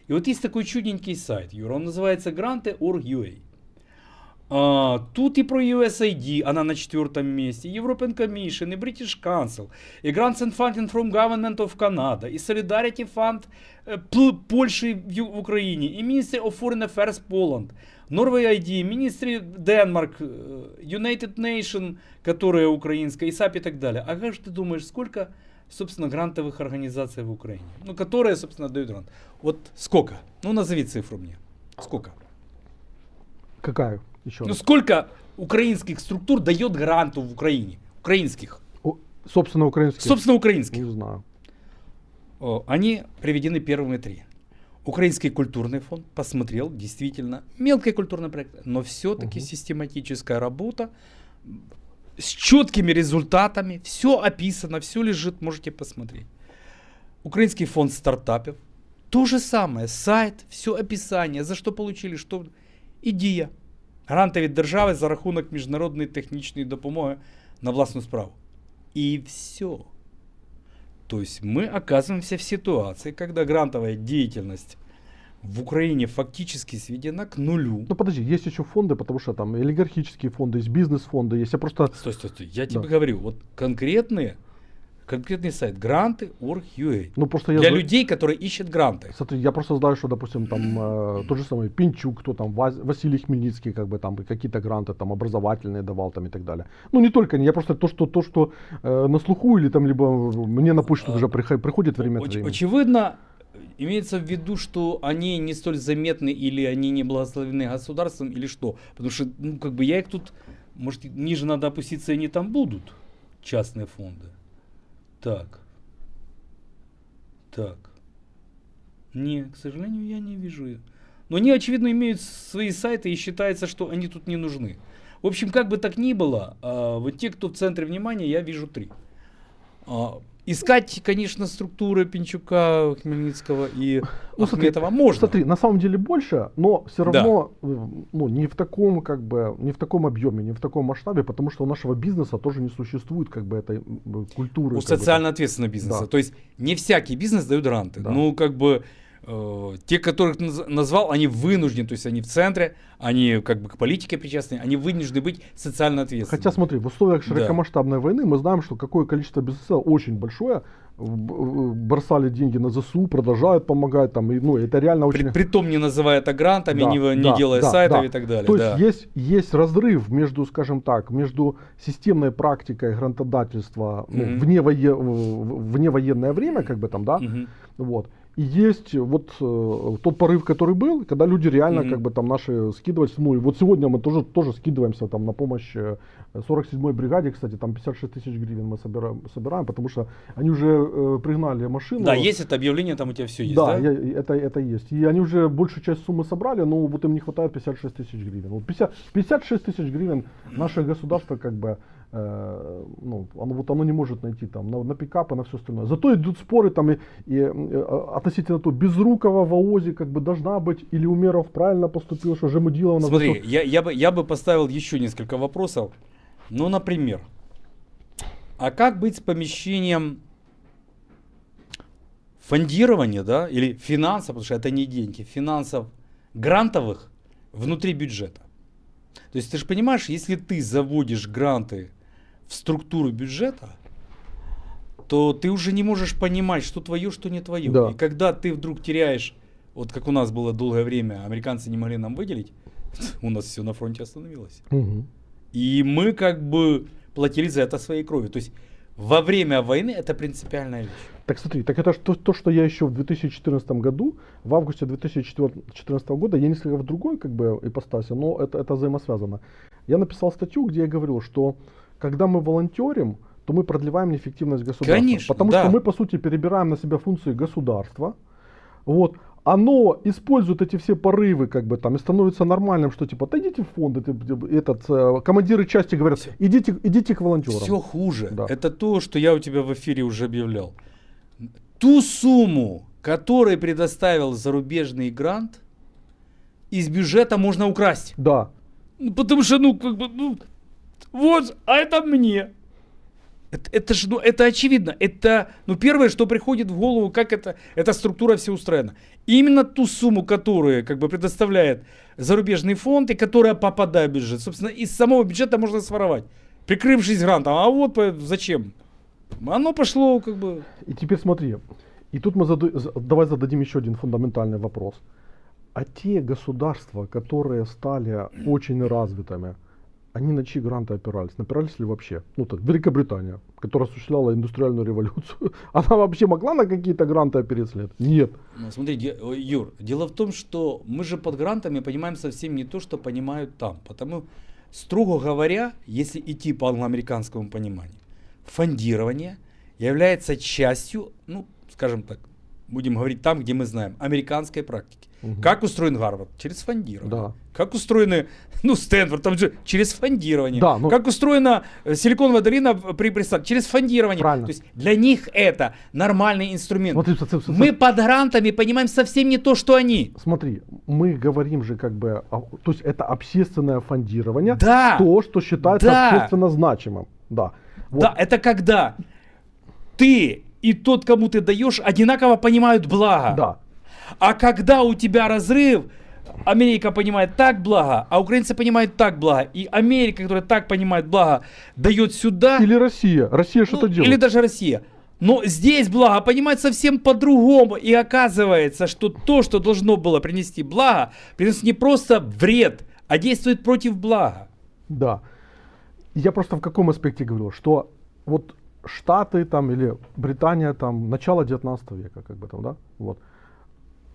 И вот есть такой чудненький сайт, Юра, он называется granty.org.ua. Тут и про USAID, она на 4-м месте, European Commission, и British Council, и Grants and Funding from Government of Canada, и Solidarity Fund Польши в Украине, и Ministry of Foreign Affairs Poland, Norway ID, Ministry Denmark, United Nations, которая украинская, ИСАП и так далее. А как же ты думаешь, сколько, собственно, грантовых организаций в Украине? Ну, которые, собственно, дают грант. Вот сколько? Ну, назови цифру мне. Сколько? Какая? Еще ну, сколько украинских структур дает грантов в Украине? Украинских. Собственно, украинских. Собственно, украинских. Не знаю. Они приведены первыми 3. Украинский культурный фонд посмотрел, действительно, мелкий культурный проект, но все-таки систематическая работа с четкими результатами, все описано, все лежит, можете посмотреть. Украинский фонд стартапов, то же самое, сайт, все описание, за що получили, що і дія. Гранти від держави за рахунок міжнародної технічної допомоги на власну справу. И все. То есть мы оказываемся в ситуации, когда грантовая деятельность в Украине фактически сведена к нулю. Ну подожди, есть еще фонды, потому что там олигархические фонды, есть бизнес-фонды, есть. Я просто... Стой. Я тебе говорю, вот конкретный сайт гранты.org.ua. Ну, просто я Для за- людей, которые ищут гранты. Смотри, я просто знаю, что, допустим, там тот же самый Пинчук, кто там, Василий Хмельницкий, как бы там какие-то гранты там образовательные давал там и так далее. Ну, не только они, я просто то, что на слуху или там, либо мне на почту уже приходит время от времени. Очевидно, имеется в виду, что они не столь заметны или они не благословены государством или что. Потому что, ну, как бы я их тут, может, ниже надо опуститься, и они там будут, частные фонды. Так. Не, к сожалению, я не вижу их. Но они, очевидно, имеют свои сайты и считается, что они тут не нужны. В общем, как бы так ни было, вот те, кто в центре внимания, я вижу 3. Искать, конечно, структуры Пинчука, Хмельницкого и Ну, смотри, Ахметова можно. Смотри, на самом деле больше, но все равно ну, не в таком как бы, не в таком объеме, не в таком масштабе, потому что у нашего бизнеса тоже не существует как бы этой культуры. У как бы, социально ответственного бизнеса. Да. То есть не всякий бизнес дает гранты. Да. Ну, как бы те, которых назвал, они вынуждены, то есть они в центре, они как бы к политике причастны, они вынуждены быть социально ответственными. Хотя смотри, в условиях широкомасштабной войны мы знаем, что какое количество бизнеса очень большое бросали деньги на ЗСУ, продолжают помогать там, и, ну это реально очень. Притом не называя это грантами, Да, не делая сайтов и так далее. То да. есть есть разрыв между, скажем так, между системной практикой грантодательства ну, в невоенное время, как бы там, да, вот. И есть вот тот порыв, который был, когда люди реально как бы там наши скидывались. Ну и вот сегодня мы тоже скидываемся там на помощь 47-й бригаде, кстати, там 56 тысяч гривен мы собираем, потому что они уже пригнали машину. Да, есть это объявление, там у тебя все есть, да? да? Это есть. И они уже большую часть суммы собрали, но вот им не хватает 56 тысяч гривен. Вот 56 тысяч гривен наше государство как бы ну, оно не может найти там на пикапы, на все остальное. Зато идут споры там и относительно того, Безрукова в АОЗе как бы должна быть, или Умеров правильно поступил, что Жемудилова... Смотри, я бы поставил еще несколько вопросов. Ну, например, а как быть с помещением фондирования, да, или финансов, потому что это не деньги, финансов грантовых внутри бюджета? То есть ты же понимаешь, если ты заводишь гранты в структуру бюджета, то ты уже не можешь понимать, что твое, что не твое. Да. И когда ты вдруг теряешь, вот как у нас было долгое время, американцы не могли нам выделить, у нас все на фронте остановилось. Угу. И мы как бы платили за это своей кровью. То есть во время войны это принципиальная вещь. Так смотри, так это то, что я еще в 2014 году, в августе 2014 года, я несколько в другой как бы ипостаси, но это взаимосвязано. Я написал статью, где я говорил, что когда мы волонтерим, то мы продлеваем неэффективность государства. Конечно, потому да. что мы, по сути, перебираем на себя функции государства. Вот. Оно использует эти все порывы, как бы там, и становится нормальным, что типа, да идите в фонд, командиры части говорят, Всё. идите к волонтерам. Все хуже. Да. Это то, что я у тебя в эфире уже объявлял. Ту сумму, которую предоставил зарубежный грант, из бюджета можно украсть. Да. Ну, потому что, ну, как бы, ну, вот, а это мне. Это же, ну, это очевидно. Это, ну, первое, что приходит в голову, как эта структура все устроена. Именно ту сумму, которую, как бы, предоставляет зарубежный фонд и которая попадает в бюджет, собственно, из самого бюджета можно своровать, прикрывшись грантом. А вот зачем? Оно пошло, как бы... И теперь смотри, и тут мы давай зададим еще один фундаментальный вопрос. А те государства, которые стали очень развитыми, они на чьи гранты опирались? Опирались ли вообще? Ну так, Великобритания, которая осуществляла индустриальную революцию, она вообще могла на какие-то гранты опереться? Нет. Ну, смотри, Юр, дело в том, что мы же под грантами понимаем совсем не то, что понимают там. Потому, строго говоря, если идти по англоамериканскому пониманию, фондирование является частью, ну, скажем так, будем говорить там, где мы знаем, американской практики. Мгм. Как устроен Гарвард? Через фондирование. Да. Как устроены, ну, Стэнфорд, там же через фондирование. Да, ну- Как устроена Силиконовая долина при Стэнфорде? Через фондирование. Правильно. То есть для них это нормальный инструмент. Смотри, Мы под грантами понимаем совсем не то, что они. смотри, мы говорим же как бы, то есть это общественное фондирование, Да. то, что считается Да. общественно значимым. Да. Вот. Да, это когда ты и тот, кому ты даешь, одинаково понимают благо. Да. А когда у тебя разрыв, Америка понимает так благо, а украинцы понимают так благо. И Америка, которая так понимает благо, дает сюда. Или Россия. Россия что-то делает. Или даже Россия. Но здесь благо понимает совсем по-другому. И оказывается, что то, что должно было принести благо, приносит не просто вред, а действует против блага. Да. Я просто в каком аспекте говорил, что вот Штаты там или Британия там начало 19 века, как бы там, да, вот,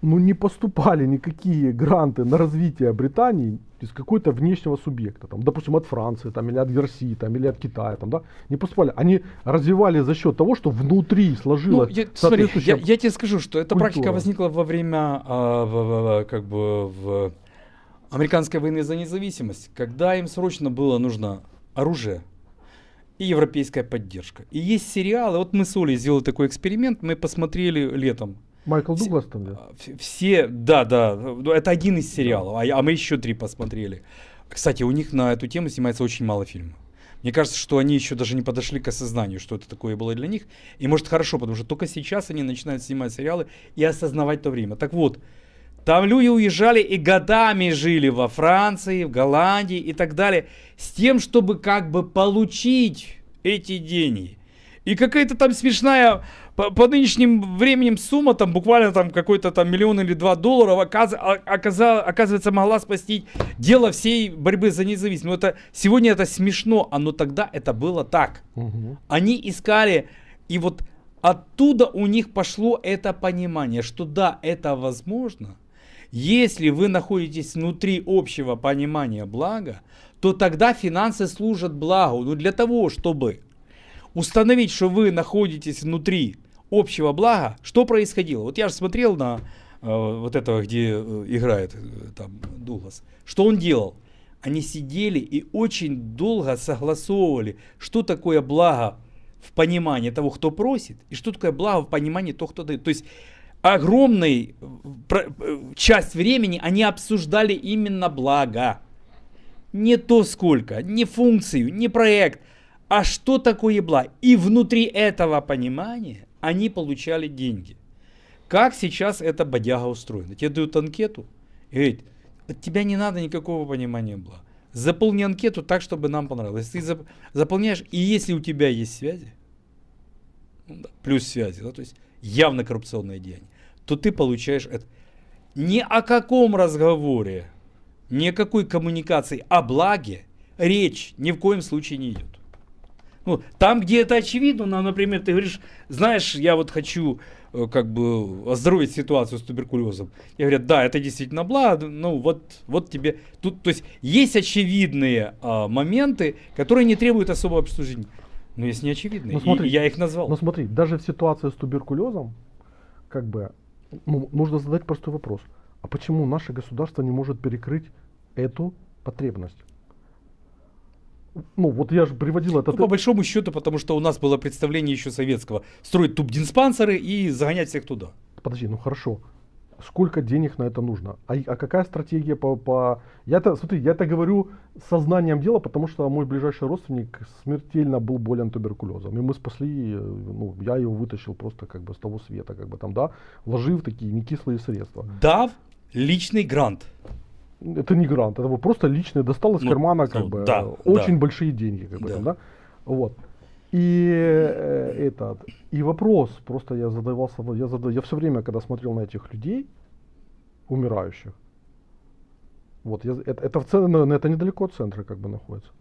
ну не поступали никакие гранты на развитие Британии из какой-то внешнего субъекта, там, допустим, от Франции, там, или от России, там, или от Китая, там, да, не поступали. Они развивали за счет того, что внутри Ну, сложилось смотри, соответствующая я тебе скажу, что эта культура. практика возникла во время как бы в американской войны за независимость, когда им срочно было нужно оружие и европейская поддержка. И есть сериалы, вот мы с Олей сделали такой эксперимент, мы посмотрели летом. Майкл Дуглас там, да? Все, да, это один из сериалов, а мы еще 3 посмотрели. Кстати, у них на эту тему снимается очень мало фильмов. Мне кажется, что они еще даже не подошли к осознанию, что это такое было для них. И может хорошо, потому что только сейчас они начинают снимать сериалы и осознавать то время. Так вот, там люди уезжали и годами жили во Франции, в Голландии и так далее, с тем, чтобы как бы получить эти деньги. И какая-то там смешная по нынешним временем сумма, там буквально там какой-то там $1 или $2 оказывается могла спасти дело всей борьбы за независимость. Но это, сегодня это смешно, но тогда это было так. Угу. Они искали, и вот оттуда у них пошло это понимание, что да, это возможно. Если вы находитесь внутри общего понимания блага, то тогда финансы служат благу. Но для того, чтобы установить, что вы находитесь внутри общего блага, что происходило? Вот я же смотрел на вот этого, где играет там Дуглас. Что он делал? Они сидели и очень долго согласовывали, что такое благо в понимании того, кто просит, и что такое благо в понимании того, кто дает. То есть огромную часть времени они обсуждали именно благо. Не то сколько, не функцию, не проект, а что такое благо. И внутри этого понимания они получали деньги. Как сейчас эта бодяга устроена? Тебе дают анкету и говорят, от тебя не надо никакого понимания блага. Заполни анкету так, чтобы нам понравилось. Ты заполняешь, и если у тебя есть связи, плюс связи, да, то есть явно коррупционное деяние, то ты получаешь это. Ни о каком разговоре, ни о какой коммуникации о благе речь ни в коем случае не идет. Ну, там, где это очевидно, например, ты говоришь, знаешь, я вот хочу как бы оздоровить ситуацию с туберкулезом. И говорят, да, это действительно благо, ну вот тебе. Тут, то есть есть очевидные моменты, которые не требуют особого обсуждения. Но есть неочевидные, Ну, смотри, и я их назвал. Но смотри, даже в ситуации с туберкулезом, как бы, нужно задать простой вопрос. А почему наше государство не может перекрыть эту потребность? Ну, вот я же приводил это. Ну, по большому счету, потому что у нас было представление еще советского. Строить тубдиспансеры и загонять всех туда. Подожди, ну хорошо. Сколько денег на это нужно? А какая стратегия по... Смотри, я это говорю сознанием дела, потому что мой ближайший родственник смертельно был болен туберкулезом. И мы спасли, ну, я его вытащил просто как бы с того света, как бы там, да, вложив такие некислые средства. Дав личный грант. Это не грант, это вот просто личный, достал из кармана, как бы, да, очень да. большие деньги, как бы, Да. там, да, вот. И и вопрос, просто я все время, когда смотрел на этих людей, умирающих, вот, это в центре, это недалеко от центра, как бы, находится,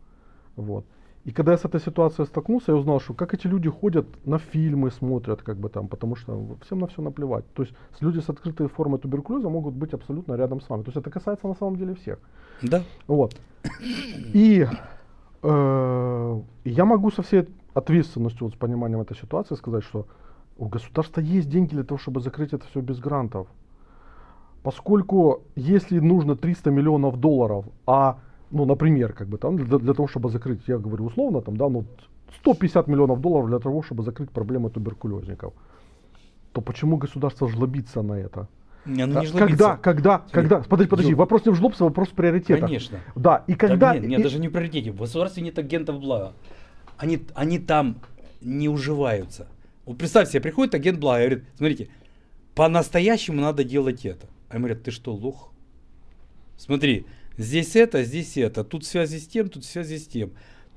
вот. И когда я с этой ситуацией столкнулся, я узнал, что как эти люди ходят на фильмы, смотрят, как бы там, потому что всем на все наплевать. То есть люди с открытой формой туберкулеза могут быть абсолютно рядом с вами. То есть это касается на самом деле всех. Да. Вот. И я могу со всей ответственностью, вот, с пониманием этой ситуации сказать, что у государства есть деньги для того, чтобы закрыть это все без грантов. Поскольку если нужно 300 миллионов долларов, ну, например, как бы там для того, чтобы закрыть, я говорю условно, там, да, ну, 150 миллионов долларов для того, чтобы закрыть проблему туберкулезников, то почему государство жлобится на это? Не, ну не жлобится. Когда, подожди, вопрос не в жлобстве, вопрос в приоритетах. Конечно. Да, и когда... Так нет, даже не в приоритете. В государстве нет агентов блага. Они там не уживаются. Вот представь себе, приходит агент блага и говорит, смотрите, по-настоящему надо делать это. А ему говорят, ты что, лох? Смотри, здесь это, тут связи с тем, тут связи с тем.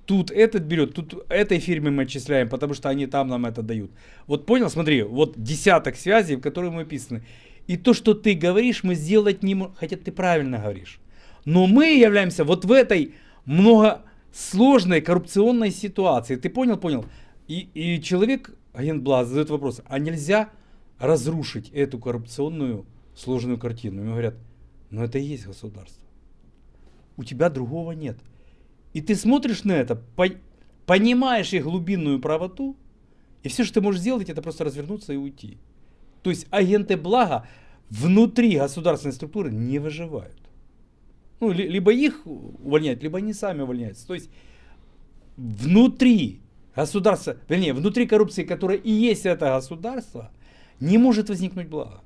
Тут этот берет, тут этой фирме мы отчисляем, потому что они там нам это дают. Вот понял, смотри, вот десяток связей, в которые мы описаны. И то, что ты говоришь, мы сделать не можем, хотя ты правильно говоришь. Но мы являемся вот в этой многосложной коррупционной ситуации. Ты понял? Понял. И человек, агент Блага, задает вопрос, а нельзя разрушить эту коррупционную сложную картину? Ему говорят, ну это и есть государство. У тебя другого нет. И ты смотришь на это, понимаешь их глубинную правоту, и все, что ты можешь сделать, это просто развернуться и уйти. То есть агенты блага внутри государственной структуры не выживают. Ну, либо их увольняют, либо они сами увольняются. То есть внутри государства, вернее, внутри коррупции, которая и есть это государство, не может возникнуть благо.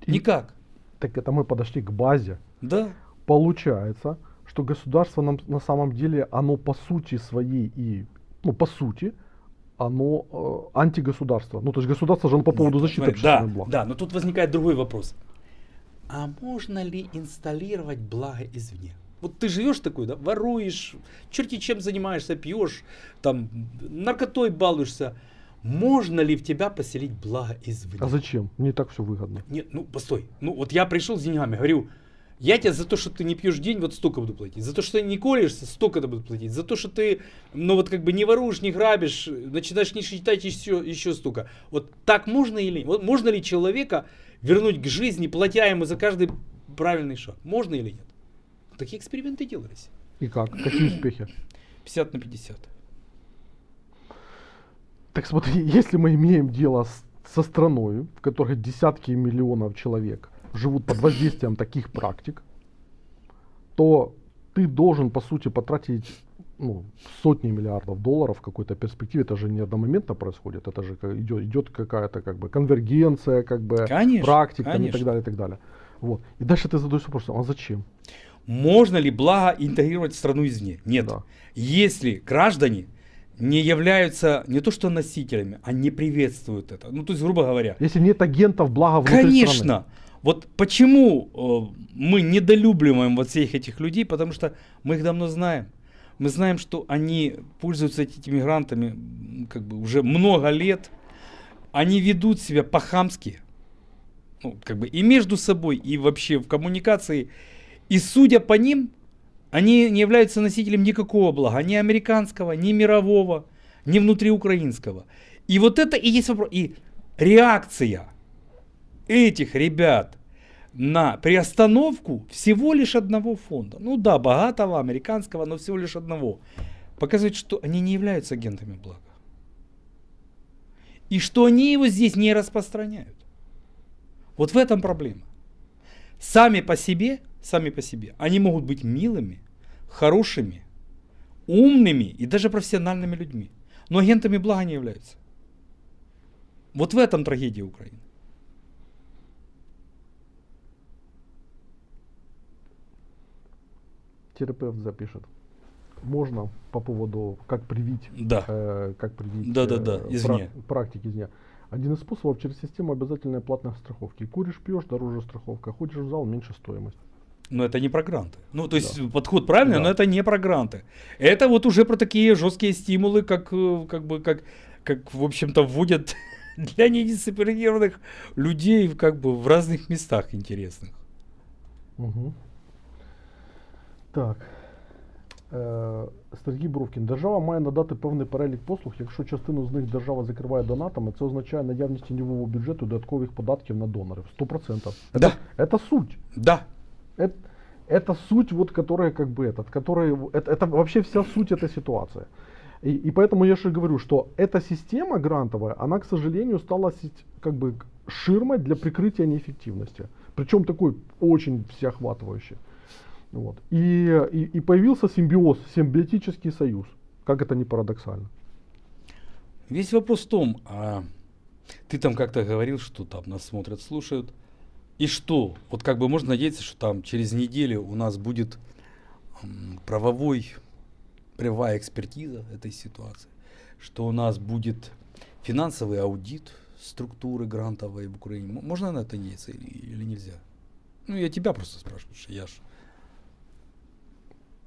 Никак. Так это мы подошли к базе. Да. Получается, что государство на самом деле, оно по сути своей по сути, оно антигосударство. Ну, то есть государство же оно по поводу защиты общественных благ. Да, но тут возникает другой вопрос. А можно ли инсталлировать благо извне? Вот ты живешь такой, да, воруешь, черти чем занимаешься, пьешь, там, наркотой балуешься. Можно ли в тебя поселить благо извне? А зачем? Мне так все выгодно. Нет, ну постой. Ну вот я пришел с деньгами, говорю, я тебе за то, что ты не пьешь день, вот столько буду платить. За то, что ты не колешься, столько-то буду платить. За то, что ты, ну вот как бы не воруешь, не грабишь, начинаешь не считать еще столько. Вот так можно или нет? Вот можно ли человека вернуть к жизни, платя ему за каждый правильный шаг? Можно или нет? Такие эксперименты делались. И как? Какие успехи? 50/50. Так смотри, если мы имеем дело со страной, в которой десятки миллионов человек живут под воздействием таких практик, то ты должен, по сути, потратить сотни миллиардов долларов в какой-то перспективе. Это же не одномоментно происходит, это же идет какая-то как бы конвергенция, как бы практик там, и так далее, и так далее. Вот. И дальше ты задаешь вопрос, а зачем? Можно ли благо интегрировать в страну извне? Нет. Да. Если граждане не являются не то что носителями, а не приветствуют это. Ну, то есть, грубо говоря. Если нет агентов блага внутри конечно. страны. Вот почему мы недолюбливаем вот всех этих людей, потому что мы их давно знаем. Мы знаем, что они пользуются этими мигрантами как бы уже много лет. Они ведут себя по-хамски. Ну, как бы и между собой, и вообще в коммуникации. И судя по ним, они не являются носителем никакого блага, ни американского, ни мирового, ни внутриукраинского. И вот это и есть вопрос. И реакция этих ребят на приостановку всего лишь одного фонда. Ну да, богатого, американского, но всего лишь одного. Показывает, что они не являются агентами блага. И что они его здесь не распространяют. Вот в этом проблема. Сами по себе, они могут быть милыми, хорошими, умными и даже профессиональными людьми. Но агентами блага не являются. Вот в этом трагедия Украины. Терапевт запишет. Можно по поводу, как привить, извне. Практики извне. Один из способов через систему обязательной платной страховки. Куришь, пьешь, дороже страховка. Ходишь в зал, меньше стоимость. Но это не про гранты. Ну, то есть подход правильный, но это не про гранты. Это вот уже про такие жесткие стимулы, как в общем-то, вводят для недисциплинированных людей как бы в разных местах интересных. Угу. Так. Сергій Бровкін. Держава має надати певний перелік послуг, якщо частину з них держава закриває донатами, це означає наявність тіньового бюджету додаткових податків на донорів. 100%. Да. Это суть. Да. Это суть, вот, которая как бы это вообще вся суть этой ситуации. И поэтому я же говорю, что эта система грантовая, она, к сожалению, стала как бы ширмой для прикрытия неэффективности. Причем такой очень всеохватывающий. Вот. И появился симбиоз, симбиотический союз. Как это ни парадоксально. Весь вопрос в том, ты там как-то говорил, что там нас смотрят, слушают. И что? Вот как бы можно надеяться, что там через неделю у нас будет правовая экспертиза этой ситуации, что у нас будет финансовый аудит структуры грантовой в Украине. Можно на это надеяться или нельзя? Ну, я тебя просто спрашиваю, что я ж...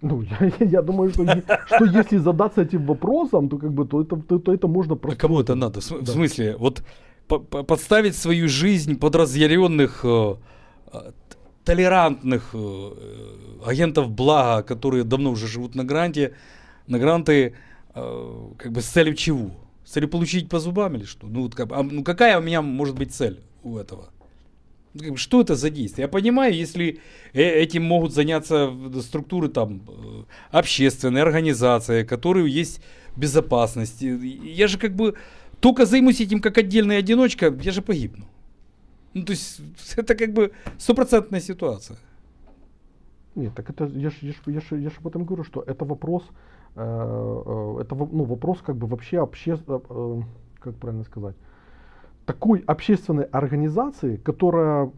Ну, я думаю, что если задаться этим вопросом, то как бы то это можно А просто. кому это надо? В Да. смысле, вот подставить свою жизнь под разъяренных, толерантных агентов блага, которые давно уже живут на гранты, как бы с целью чего? С целью получить по зубам или что? Ну, вот какая у меня может быть цель у этого? Что это за действие? Я понимаю, если этим могут заняться структуры там общественные организации, которые есть безопасность. Я же как бы только займусь этим как отдельная одиночка, я же погибну. Ну, то есть это как бы стопроцентная ситуация. Нет, так это я ж об этом говорю, что это вопрос, вопрос как бы вообще как правильно сказать, такой общественной организации, которая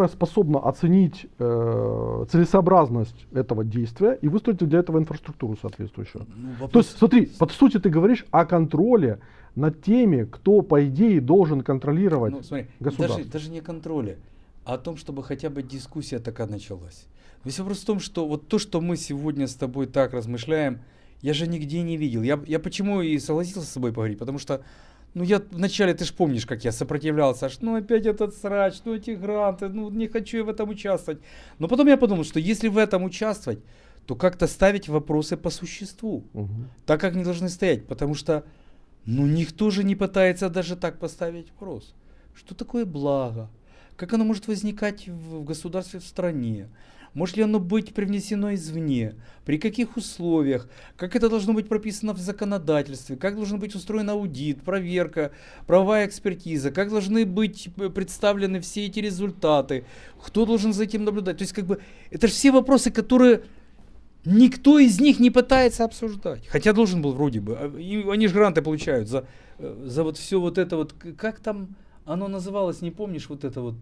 способна оценить целесообразность этого действия и выстроить для этого инфраструктуру соответствующую. То есть, смотри, по сути ты говоришь о контроле над теми, кто, по идее, должен контролировать государство. Даже не о контроле, а о том, чтобы хотя бы дискуссия такая началась. Весь вопрос в том, что вот то, что мы сегодня с тобой так размышляем, я же нигде не видел. Я почему и согласился с тобой поговорить, потому что я вначале, ты же помнишь, как я сопротивлялся, что опять этот срач, эти гранты, не хочу я в этом участвовать. Но потом я подумал, что если в этом участвовать, то как-то ставить вопросы по существу, так как они должны стоять, потому что никто же не пытается даже так поставить вопрос. Что такое благо? Как оно может возникать в государстве, в стране? Может ли оно быть привнесено извне? При каких условиях? Как это должно быть прописано в законодательстве? Как должен быть устроен аудит, проверка, правовая экспертиза? Как должны быть представлены все эти результаты? Кто должен за этим наблюдать? То есть как бы это же все вопросы, которые никто из них не пытается обсуждать. Хотя должен был вроде бы. Они же гранты получают за вот все вот это вот. Как там оно называлось, не помнишь, вот это вот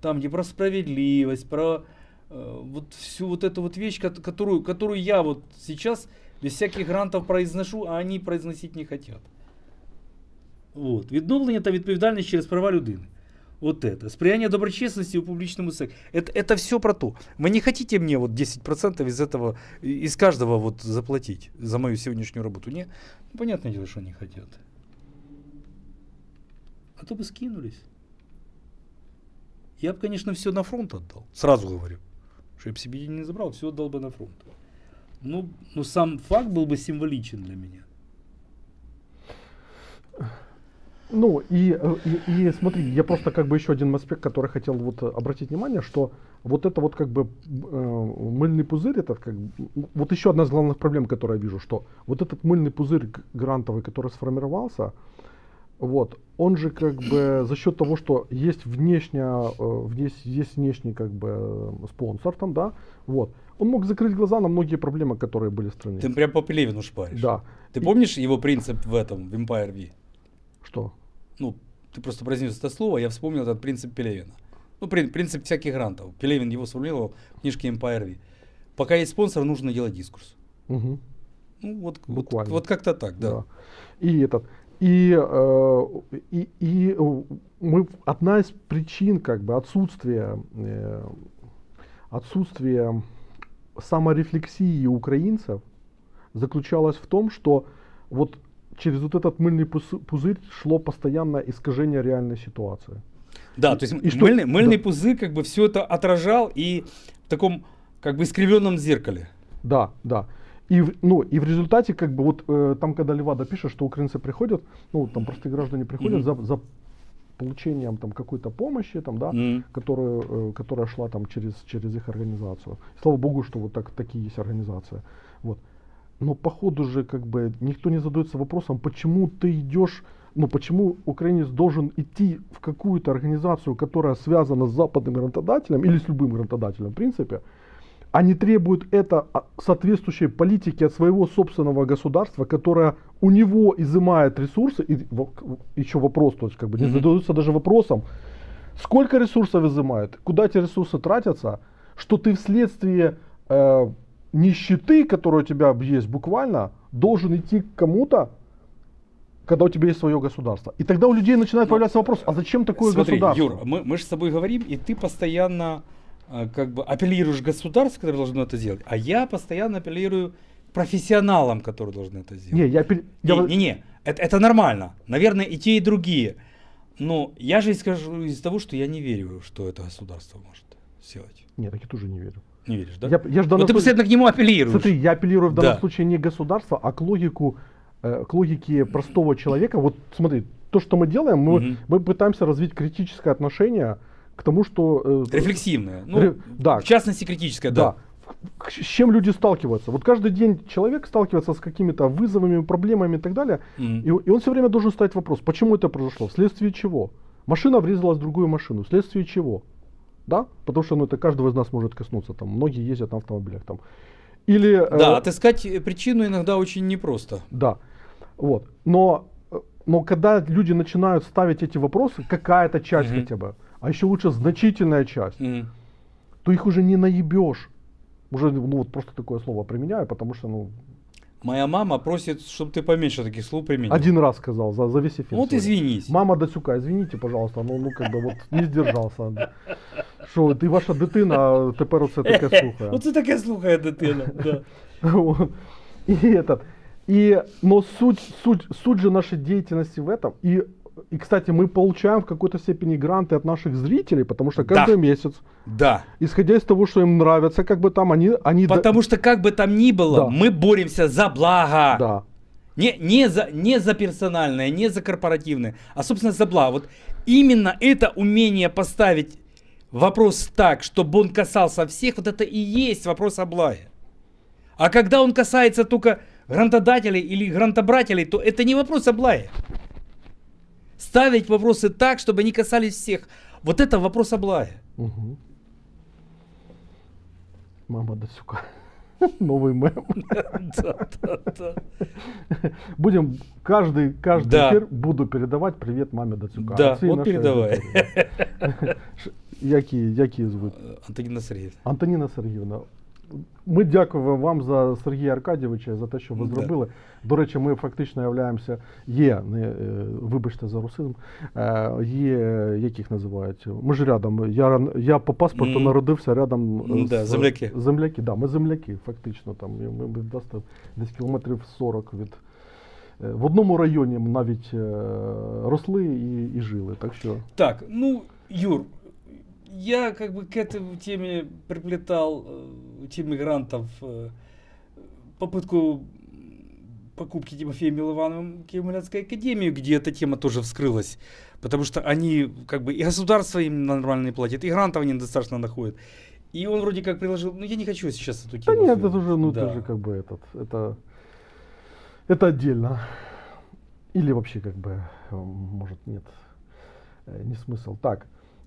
там, где про справедливость, про вот всю вот эту вот вещь, которую я вот сейчас без всяких грантов произношу, а они произносить не хотят. Вот. Відновлення та відповідальність через права людини. Вот это. Сприяние доброчестности и публичному сексу. Это все про то. Вы не хотите мне вот 10% из этого, из каждого вот заплатить за мою сегодняшнюю работу? Не? Понятное дело, что они хотят. А то бы скинулись. Я бы, конечно, все на фронт отдал. Сразу говорю. Что я бы себе не забрал, все отдал бы на фронт. Но сам факт был бы символичен для меня. И смотри, я просто как бы еще один аспект, который хотел вот обратить внимание, что вот это вот как бы мыльный пузырь, это как вот еще одна из главных проблем, которую я вижу, что вот этот мыльный пузырь грантовый, который сформировался, вот, он же как бы за счет того, что есть внешний как бы спонсор там, да, вот, он мог закрыть глаза на многие проблемы, которые были в стране. Ты прям по Пелевину шпаришь. Да. Ты помнишь его принцип в этом, в Empire V? Что? Ты просто произнес это слово, я вспомнил этот принцип Пелевина. Принцип всяких грантов. Пелевин его сформулировал в книжке Empire V. Пока есть спонсор, нужно делать дискурс. Угу. Буквально. Вот как-то так, да. И одна из причин как бы отсутствия саморефлексии украинцев заключалась в том, что вот через вот этот мыльный пузырь шло постоянное искажение реальной ситуации. Да, то есть мыльный пузырь как бы все это отражал и в таком как бы искривленном зеркале. Да. И в результате, как бы, вот там, когда Левада пишет, что украинцы приходят, там простые граждане приходят за получением там какой-то помощи, там, да, которая шла там через их организацию. Слава богу, что вот такие есть организации. Вот. Но походу же как бы никто не задается вопросом, почему ты идешь ну почему украинец должен идти в какую-то организацию, которая связана с западным грантодателем или с любым грантодателем, в принципе, а не требует это соответствующей политики от своего собственного государства, которое у него изымает ресурсы, и еще вопрос, то есть как бы не задаются даже вопросом, сколько ресурсов изымает, куда эти ресурсы тратятся, что ты вследствие нищеты, которая у тебя есть буквально, должен идти к кому-то, когда у тебя есть свое государство. И тогда у людей начинает появляться вопрос, а зачем такое Смотри, государство? Юр, мы же с тобой говорим, и ты постоянно как бы апеллируешь к государству, которое должно это сделать, а я постоянно апеллирую к профессионалам, которые должны это сделать. Не, Не, это нормально. Наверное, и те, и другие. Но я же скажу из того, что я не верю, что это государство может сделать. Нет, так я тоже не верю. Не веришь, да? Я же в Но данном ты случае- постоянно к нему апеллируешь. Смотри, я апеллирую в данном Да. случае не к государству, а к логике простого человека. Вот смотри, то, что мы делаем, мы пытаемся развить критическое отношение к тому, что... Рефлексивное. Ну, да. в частности, критическое, Да. да. С чем люди сталкиваются? Вот каждый день человек сталкивается с какими-то вызовами, проблемами и так далее, и он все время должен ставить вопрос, почему это произошло, вследствие чего? Машина врезалась в другую машину, вследствие чего? Да? Потому что это каждого из нас может коснуться, там, многие ездят на автомобилях. Там. Или, Да, отыскать причину иногда очень непросто. Да, вот. Но когда люди начинают ставить эти вопросы, какая-то часть хотя бы, а еще лучше значительная часть, то их уже не наебешь. Уже, ну вот просто такое слово применяю, потому что, ну... Моя мама просит, чтобы ты поменьше таких слов применил. Один раз сказал за весь эфир. Вот извинись. Мама Дацюка, извините, пожалуйста, ну как бы вот не сдержався. Що, ти ваша дитина, тепер оце таке слухає. Оце таке слухає дитина, да. Вот. Но суть же нашей деятельности в этом. И, кстати, мы получаем в какой-то степени гранты от наших зрителей, потому что каждый месяц, Да. исходя из того, что им нравится, как бы там они Потому что как бы там ни было, Да. мы боремся за благо. да. Не за персональное, не за корпоративное, а собственно за благо. Вот именно это умение поставить вопрос так, чтобы он касался всех, вот это и есть вопрос о благе. А когда он касается только грантодателей или грантобрателей, то это не вопрос о благе. Ставить вопросы так, чтобы они касались всех. Вот это вопрос о благе. Угу. Мама Дацюка. Новый мем. Да. Будем каждый Да. эфир буду передавать привет маме Дацюка. Да, Отцы вот нашей передавай. аудиторії. Які звуть? Антонина Сергеевна. Антоніна Сергіївна, ми дякуємо вам за Сергія Аркадійовича, за те, що ви Да. зробили. До речі, ми фактично являємося, вибачте за русизм, як їх називають, ми ж рядом, я по паспорту народився рядом Да, земляки. Земляки, да, ми земляки, фактично, там, ми десь кілометрів 40 від, в одному районі навіть росли і жили, так що... Так, ну, Юр, я как бы к этой теме приплетал теме грантов попытку покупки Тимофеем Миловановым Киево-Могилянской академии, где эта тема тоже вскрылась, потому что они как бы и государство им нормально не платит, и грантов они достаточно находят. И он вроде как предложил, ну я не хочу сейчас эту Да тему. нет, это уже, Да. это же как бы это отдельно. Или вообще как бы, может, нет, не смысл. Так,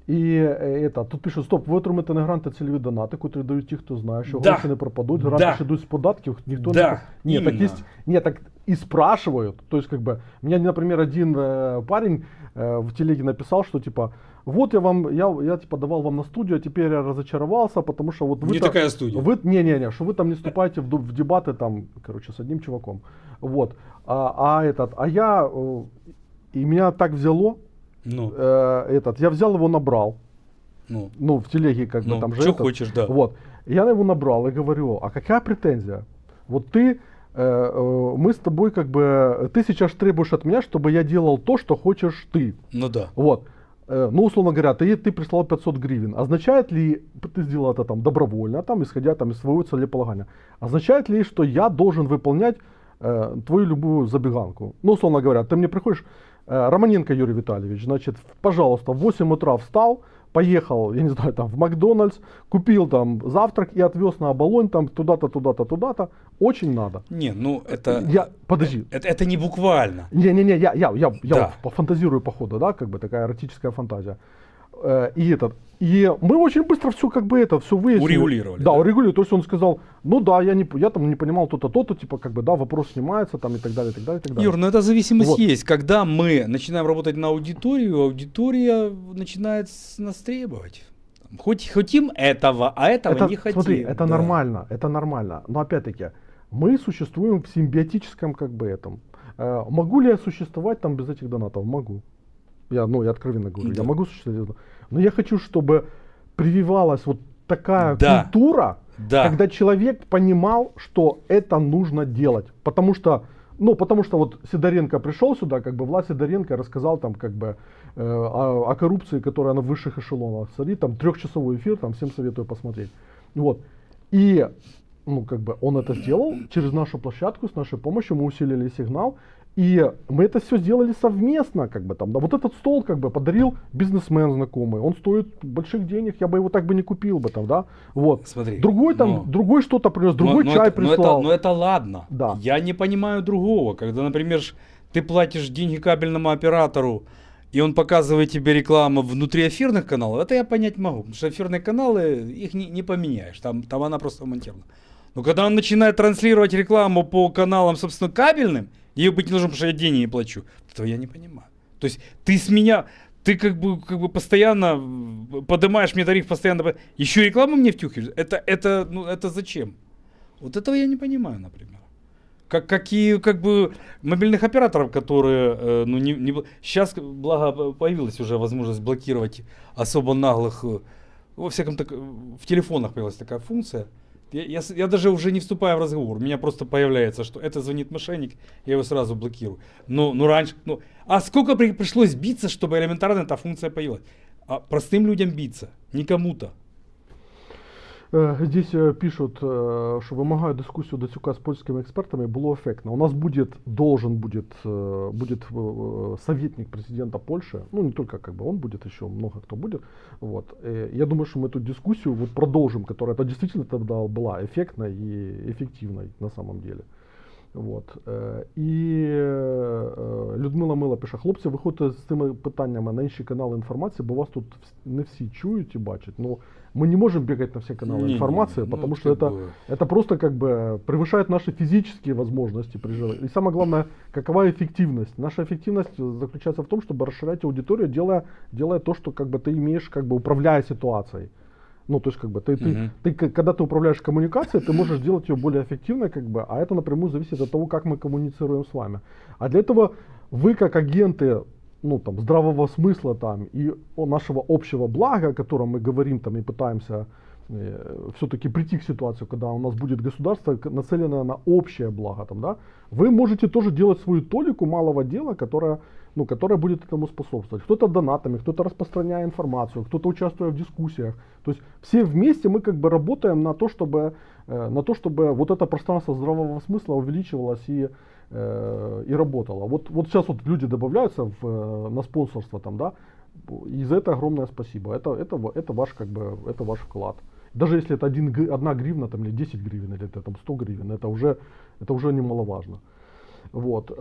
і тут пишуть, стоп, ви отримаєте на гранти цільові донати, котрі дають ті, хто знає, що Да. гроші не пропадуть, гранти Да. ж йдуть з податків, ніхто Да, не... Нет, так именно. есть, нет, так и спрашивают, то есть как бы, меня, например, один парень в телеге написал, что типа, вот я типа давал вам на студию, а теперь я разочаровался, потому что вот вы Не там, такая студия. не, что вы там не вступаете в дебаты там, короче, с одним чуваком, вот, и меня так взяло, Ну, я взял его, набрал, ну, в телеге как бы ну, там же что этот, хочешь, да. вот, я его набрал и говорю, а какая претензия? Вот ты, мы с тобой как бы, ты сейчас требуешь от меня, чтобы я делал то, что хочешь ты. Ну да. Вот. Ну, условно говоря, ты прислал 500 гривен. Означает ли, ты сделал это там добровольно, там, исходя там, из своего целеполагания, означает ли, что я должен выполнять твою любую забеганку? Ну, условно говоря, ты мне приходишь, Романенко Юрий Витальевич, значит, пожалуйста, в 8 утра встал, поехал, я не знаю, там в Макдональдс, купил там завтрак и отвез на Оболонь там туда-то, туда-то, туда-то. Очень надо. Не, ну это... Подожди. Это не буквально. Не-не-не, я Да. вот пофантазирую по ходу, да, как бы такая эротическая фантазия. И мы очень быстро все как бы все выяснили. Урегулировали, Да, да? урегулировали. То есть он сказал, ну да, я там не понимал то-то, то-то, типа как бы, да, вопрос снимается там и так далее, и так далее, и так далее. Юр, ну это зависимость Вот. есть. Когда мы начинаем работать на аудиторию, аудитория начинает с нас требовать. Хотим этого, а этого не хотим. Смотри, это Да. нормально, это нормально. Но опять-таки, мы существуем в симбиотическом как бы этом. Могу ли я существовать там без этих донатов? Могу. Я откровенно говорю, Да. я могу существовать. Но я хочу, чтобы прививалась вот такая Да. культура, Да. когда человек понимал, что это нужно делать. Потому что вот Сидоренко пришел сюда, как бы Влад Сидоренко рассказал там как бы о коррупции, которая на высших эшелонах царит, там 3-часовой эфир, там всем советую посмотреть. Вот. И как бы он это сделал через нашу площадку, с нашей помощью мы усилили сигнал. И мы это все сделали совместно, как бы там. Да, вот этот стол как бы подарил бизнесмен знакомый. Он стоит больших денег, я бы его так бы не купил бы там, да. Вот. Смотри, другой что-то принес, другой чай прислал. Но это ладно. Да. Я не понимаю другого. Когда, например, ты платишь деньги кабельному оператору, и он показывает тебе рекламу внутри эфирных каналов, это я понять могу. Потому что эфирные каналы, их не поменяешь. Там она просто монтирована. Но когда он начинает транслировать рекламу по каналам, собственно, кабельным, ей быть не нужно, потому что я деньги не плачу. Этого я не понимаю. То есть ты как бы постоянно поднимаешь мне тариф, постоянно, еще рекламу мне втюхиваешь. Это зачем? Вот этого я не понимаю, например. Какие как бы мобильных операторов, которые сейчас, благо, появилась уже возможность блокировать особо наглых, во всяком в телефонах появилась такая функция. Я даже уже не вступаю в разговор. У меня просто появляется, что это звонит мошенник, я его сразу блокирую. Раньше. А сколько пришлось биться, чтобы элементарно эта функция появилась? А простым людям биться, не кому-то. Здесь пишут, что вымогают дискуссию Дацюка с польскими экспертами, было эффектно. У нас должен будет советник президента Польши, не только как бы он будет, еще много кто будет. Вот. Я думаю, что мы эту дискуссию продолжим, которая действительно тогда была эффектной и эффективной на самом деле. Вот. І Людмила Мила пише: хлопці, виходьте з цими питаннями на інші канали інформації, бо вас тут не всі чують і бачать. Мы не можем бегать на все каналы информации, потому что это просто как бы превышает наши физические возможности. И самое главное, какова эффективность? Наша эффективность заключается в том, чтобы расширять аудиторию, делая то, что как бы ты имеешь, как бы управляя ситуацией. То есть, как бы, когда ты управляешь коммуникацией, ты можешь делать ее более эффективной, как бы, а это напрямую зависит от того, как мы коммуницируем с вами. А для этого вы, как агенты, здравого смысла и нашего общего блага, о котором мы говорим и пытаемся все-таки прийти к ситуации, когда у нас будет государство, нацеленное на общее благо, вы можете тоже делать свою толику малого дела, которая будет этому способствовать. Кто-то донатами, кто-то распространяя информацию, кто-то участвуя в дискуссиях. То есть все вместе мы как бы работаем на то, чтобы вот это пространство здравого смысла увеличивалось и работало. Вот сейчас люди добавляются на спонсорство и за это огромное спасибо. Это ваш это ваш вклад. Даже если это 1 гривна или 10 гривен, или это 100 гривен, это уже немаловажно. Вот.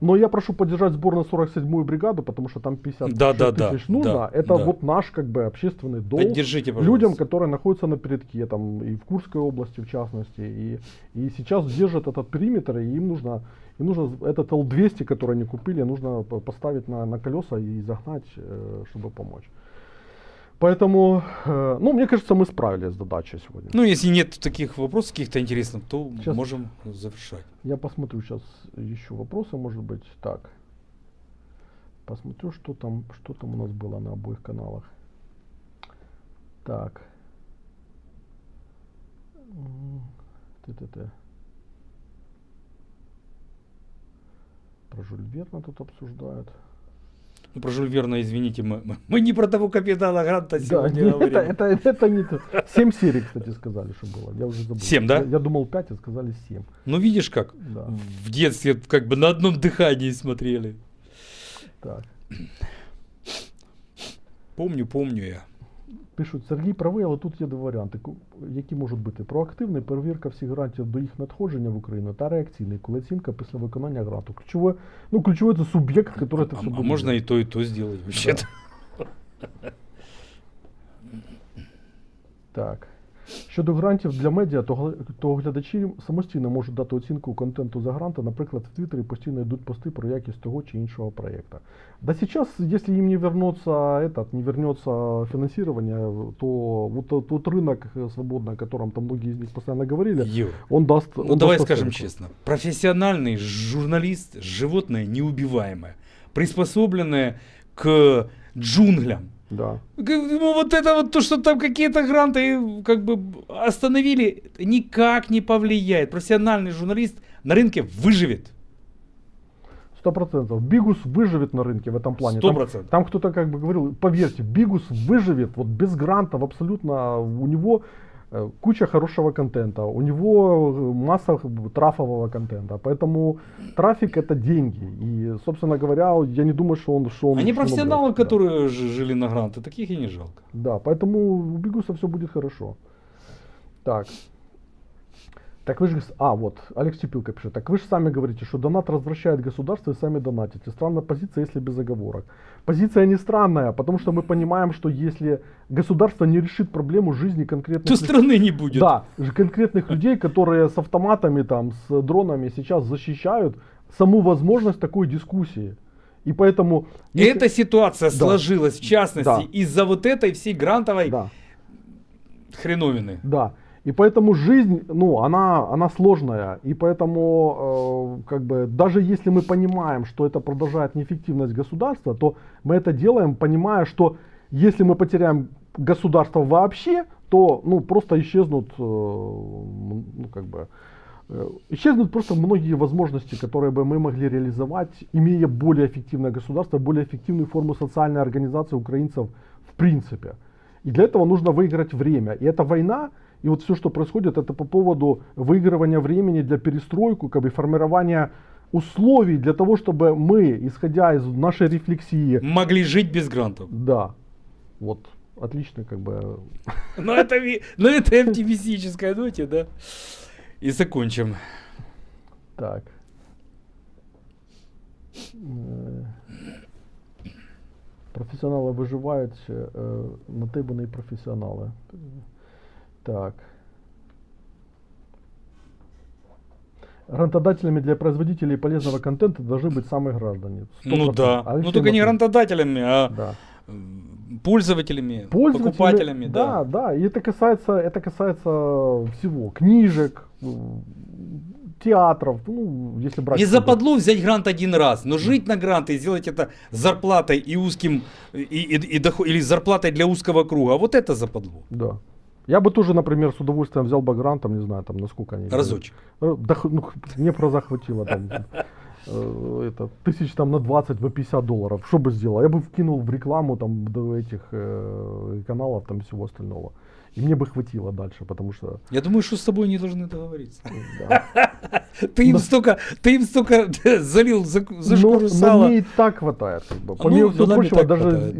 Но я прошу поддержать сбор на 47-ю бригаду, потому что там 50 тысяч нужно. Это вот наш как бы общественный долг. Поддержите, пожалуйста. Людям, которые находятся на передке, и в Курской области в частности, и сейчас держат этот периметр, и им нужно этот Л-200, который они купили, нужно поставить на колеса и загнать, чтобы помочь. Поэтому, мне кажется, мы справились с задачей сегодня. Если нет таких вопросов каких-то интересных, то сейчас можем завершать. Я посмотрю сейчас еще вопросы, может быть. Так. Посмотрю, что там у нас было на обоих каналах. Так. Про Жюль Верна тут обсуждают. Про Жюль Верна, извините, мы не про того капитана Гранта сегодня говорим. Это не то. 7 серий, кстати, сказали, что было. Я уже забыл. 7, да? Я думал 5, а сказали 7. Видишь как? Да. В детстве как бы на одном дыхании смотрели. Так. Помню я. Пишуть, Сергій правий, але тут є два варіанти, які можуть бути. Проактивний, перевірка всіх грантів до їх надходження в Україну, та реакційний, коли оцінка після виконання гранту. Ключове це суб'єкт, який це все буде. А можно делать. и то сделать вообще-то. Так. Щодо грантів для медіа, то глядачі самостійно можуть дати оцінку контенту за гранти. Наприклад, в Твіттері постійно йдуть пости про якість того чи іншого проєкту. Да сейчас, если им не вернется финансирование, то вот тот рынок свободный, о котором там многие из них постоянно говорили, Юр, он даст. ну давай скажем честно, профессиональный журналист, животное неубиваемое, приспособленное к джунглям. Да. Ну, вот это вот то, что там какие-то гранты как бы остановили, никак не повлияет. Профессиональный журналист на рынке выживет. 100%. Бигус выживет на рынке в этом плане. 100%. Там кто-то как бы говорил, поверьте, Бигус выживет вот без грантов абсолютно. У него куча хорошего контента, у него масса трафового контента. Поэтому трафик это деньги. И, собственно говоря, я не думаю, что он... Они профессионалы, да. которые жили на гранты, таких и не жалко. Да, поэтому у Бигуса все будет хорошо. Так. Так вы же... вот, Алекс Чепилко пишет. Так вы же сами говорите, что донат развращает государство и сами донатите. Странная позиция, если без оговорок. Позиция не странная, потому что мы понимаем, что если государство не решит проблему жизни конкретных... То страны не будет. Да, конкретных людей, которые с автоматами, там, с дронами сейчас защищают саму возможность такой дискуссии. И поэтому... Эта ситуация сложилась, в частности, из-за вот этой всей грантовой хреновины. Да. И поэтому жизнь, она сложная. И поэтому, как бы, даже если мы понимаем, что это продолжает неэффективность государства, то мы это делаем, понимая, что если мы потеряем государство вообще, то, просто исчезнут, исчезнут просто многие возможности, которые бы мы могли реализовать, имея более эффективное государство, более эффективную форму социальной организации украинцев в принципе. И для этого нужно выиграть время. И эта война, и вот все, что происходит, это по поводу выигрывания времени для перестройки, формирования условий для того, чтобы мы, исходя из нашей рефлексии... Могли жить без грантов. Да. Вот. Отлично, Ну это оптимистическая ноте, да? И закончим. Так. Професіонали виживають, на те вони і професіонали. Так. Грантодателями для производителей полезного контента должны быть сами граждане. 100%. Ну да. Алексей только не Матвеев. грантодателями, а пользователями, покупателями. Да. И это касается всего. Книжек, театров, если брать... Не западло взять грант один раз, но жить на грант и сделать это зарплатой и узким, или зарплатой для узкого круга, вот это западло. Да. Я бы тоже, например, с удовольствием взял бы грант, не знаю, там, насколько они... Разочек. Да, мне просто захватило там... тысяч на 20, по $50. Что бы сделал? Я бы вкинул в рекламу там до этих каналов, там всего остального. И мне бы хватило дальше, потому что... Я думаю, что с тобой не должны договориться. Да. Ты им столько залил за шкуру сала. Но мне и так хватает. Помимо всего прочего, даже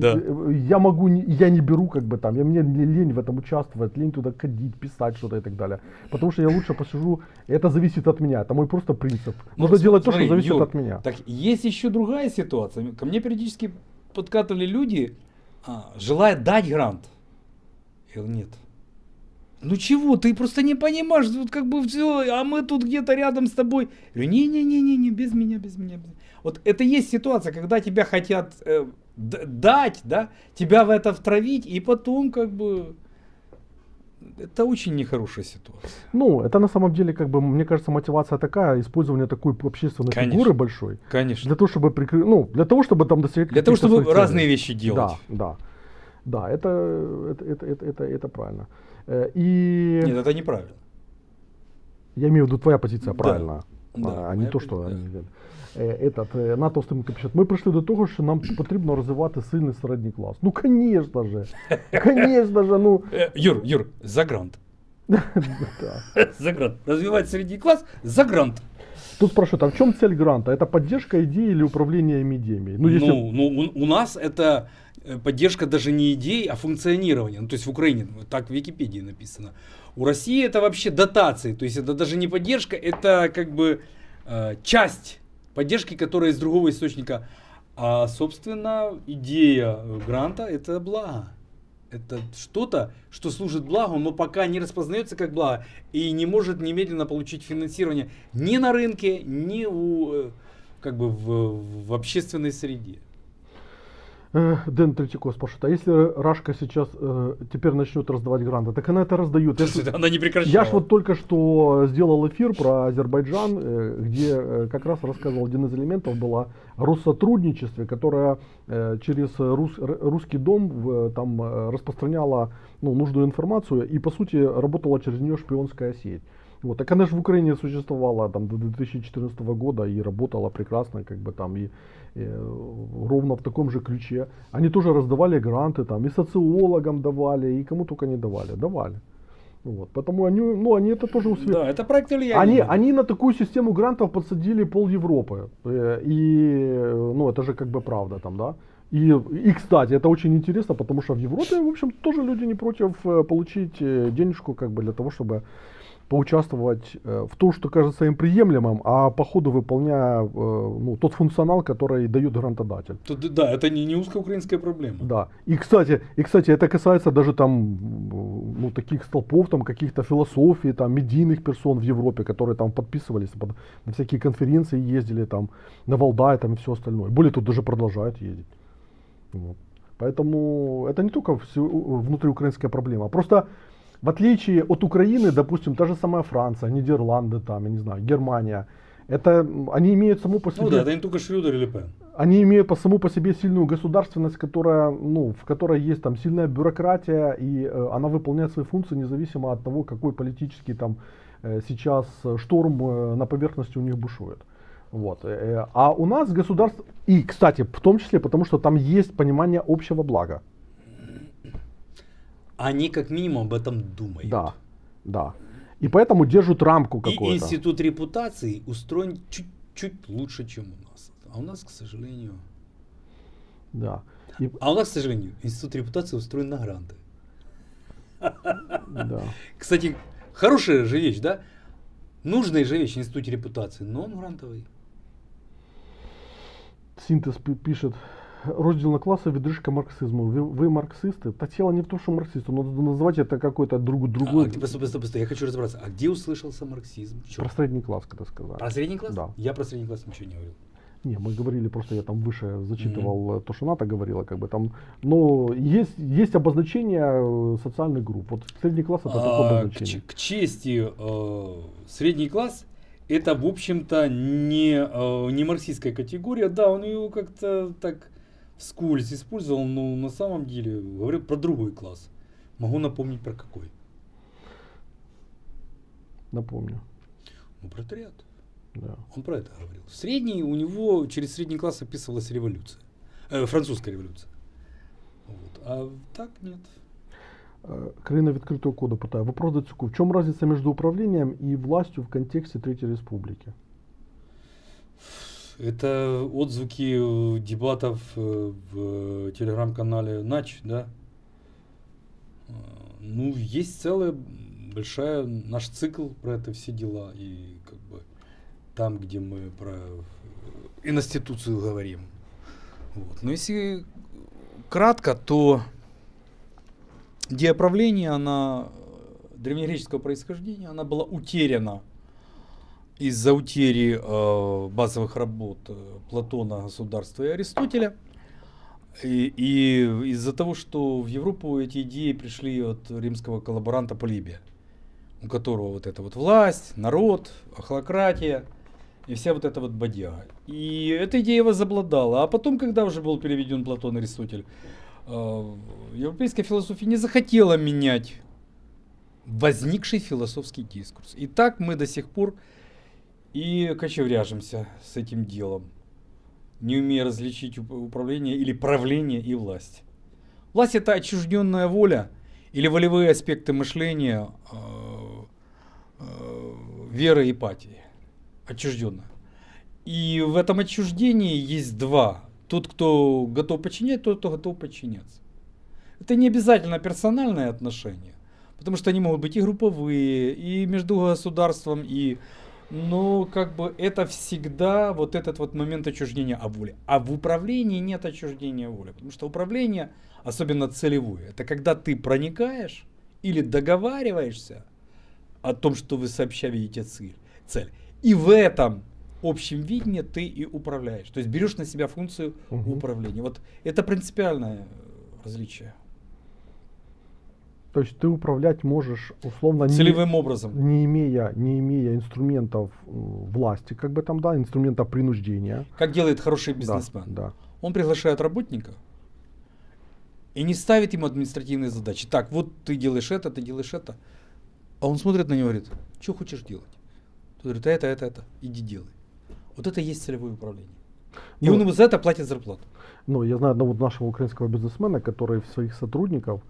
я не беру, мне лень в этом участвовать, лень туда ходить, писать что-то и так далее. Потому что я лучше посижу, это зависит от меня, это мой просто принцип. Нужно делать то, что зависит от меня. Так, есть еще другая ситуация. Ко мне периодически подкатывали люди, желая дать грант. Я говорю, нет. Ну чего, ты просто не понимаешь, тут все, а мы тут где-то рядом с тобой. Я говорю, не, без меня. Вот это есть ситуация, когда тебя хотят дать, да, тебя в это втравить, и потом это очень нехорошая ситуация. Это на самом деле, мне кажется, мотивация такая, использование такой общественной фигуры большой. Конечно. Для того, чтобы для того, чтобы там достигать... Для того, чтобы разные вещи делать. Да, это правильно. И... Нет, это неправильно. Я имею в виду, твоя позиция правильная, да, не то, що вони... НАТО Стименко пише, ми прийшли до того, що нам потрібно розвивати сильний середній клас. Ну, конечно же. Юр, за грант. За грант. Развивать средний класс за грант. Тут спрашивают, а в чем цель гранта? Это поддержка идеи или управление идеями? У нас это поддержка даже не идей, а функционирования. Ну, то есть в Украине, так в Википедии написано. У России это вообще дотации, то есть это даже не поддержка, это как бы часть поддержки, которая из другого источника. А, собственно, идея гранта — это благо. Это что-то, что служит благу, но пока не распознается как благо и не может немедленно получить финансирование ни на рынке, ни как бы в общественной среде. Дэн Третьяков спрашивает, а если Рашка сейчас теперь начнет раздавать гранты, так она это раздает. Она не прекращала. Я ж вот только что сделал эфир про Азербайджан, где как раз рассказывал, один из элементов было о Россотрудничестве, которое через русский дом там распространяла нужную информацию и по сути работала через нее шпионская сеть. Вот, так она же в Украине существовала там до 2014 года и работала прекрасно, как бы там и ровно в таком же ключе. Они тоже раздавали гранты, там и социологам давали, и кому только не давали. Вот, поэтому они это тоже Да, это проект влияния. Они на такую систему грантов подсадили пол Европы. Это же как бы правда там, да. И, кстати, это очень интересно, потому что в Европе, в общем, тоже люди не против получить денежку, как бы для того, чтобы поучаствовать в том, что кажется им приемлемым, а по ходу выполняя тот функционал, который дает грантодатель. Да, это не узкоукраинская проблема. Да. И кстати, это касается даже там таких столпов, там каких-то философий, там медийных персон в Европе, которые там подписывались на всякие конференции, ездили там на Валдай там и все остальное. Более того, даже продолжают ездить. Вот. Поэтому это не только внутриукраинская проблема. Просто в отличие от Украины, допустим, та же самая Франция, Нидерланды, там, я не знаю, Германия, они имеют саму по себе... Ну да, это не только Шрёдер или Пен. Они имеют саму по себе сильную государственность, в которой есть там сильная бюрократия, и она выполняет свои функции независимо от того, какой политический там сейчас шторм на поверхности у них бушует. Вот. А у нас государство... И, кстати, в том числе потому, что там есть понимание общего блага. Они как минимум об этом думают. Да. И поэтому держат рамку какую-то. И институт репутации устроен чуть-чуть лучше, чем у нас. А у нас, к сожалению... Да. А у нас, к сожалению, институт репутации устроен на гранты. Да. Кстати, хорошая же вещь, да? Нужная же вещь в институте репутации, но он грантовый. Синтез пишет. Розділна класа відрижка марксизму. Вы марксисты? Та дело не в том, что марксисты. Надо назвать это какой-то другой. Постой, я хочу разобраться. А где услышался марксизм? Про средний класс, когда сказали. Про средний класс? Да. Я про средний класс ничего не говорил. Не, мы говорили, просто я там выше зачитывал то, что НАТО говорила, как бы там. Но есть обозначение социальных групп. Вот средний класс это такое обозначение. К чести, средний класс это, в общем-то, не марксистская категория. Да, он ее как-то так вскользь использовал, но на самом деле говорил про другой класс. Могу напомнить про какой. Напомню. Пролетариат. Да. Он про это говорил. Средний, у него через средний класс описывалась революция. Французская революция. Вот. А так нет. Країна відкритого коду питає. Вопрос до Цюку. В чем разница между управлением и властью в контексте Третьей Республики? Это отзвуки дебатов в телеграм-канале Нач, да? Ну, есть целая большая наш цикл про это все дела. И как бы там, где мы про институцию говорим. Вот. Но если кратко, то идея правления, она древнегреческого происхождения, она была утеряна из-за утери базовых работ Платона, Государства и Аристотеля. И из-за того, что в Европу эти идеи пришли от римского коллаборанта Полибия, у которого вот эта вот власть, народ, охлократия и вся вот эта вот бодяга. И эта идея возобладала. А потом, когда уже был переведен Платон и Аристотель, европейская философия не захотела менять возникший философский дискурс. И так мы до сих пор и кочевряжемся с этим делом, не умея различить управление или правление и власть. Власть — это отчужденная воля или волевые аспекты мышления, веры и эмпатии. Отчужденная. И в этом отчуждении есть два Тот, кто готов подчинять, тот, кто готов подчиняться. Это не обязательно персональные отношения, потому что они могут быть и групповые, и между государством, и... Но как бы это всегда вот этот вот момент отчуждения от воли. А в управлении нет отчуждения воли, потому что управление, особенно целевое, это когда ты проникаешь или договариваешься о том, что вы сообща видите цель. И в этом общем видении ты и управляешь. То есть берешь на себя функцию управления. Вот это принципиальное различие. То есть ты управлять можешь условно Целевым образом. не имея инструментов власти, как бы там, да, инструментов принуждения. Как делает хороший бизнесмен. Да. Он приглашает работника и не ставит ему административные задачи. Так, вот ты делаешь это, ты делаешь это. А он смотрит на него и говорит, что хочешь делать? Тот говорит, это, иди делай. Вот это и есть целевое управление. И он ему за это платит зарплату. Ну, я знаю одного нашего украинского бизнесмена, который своих сотрудников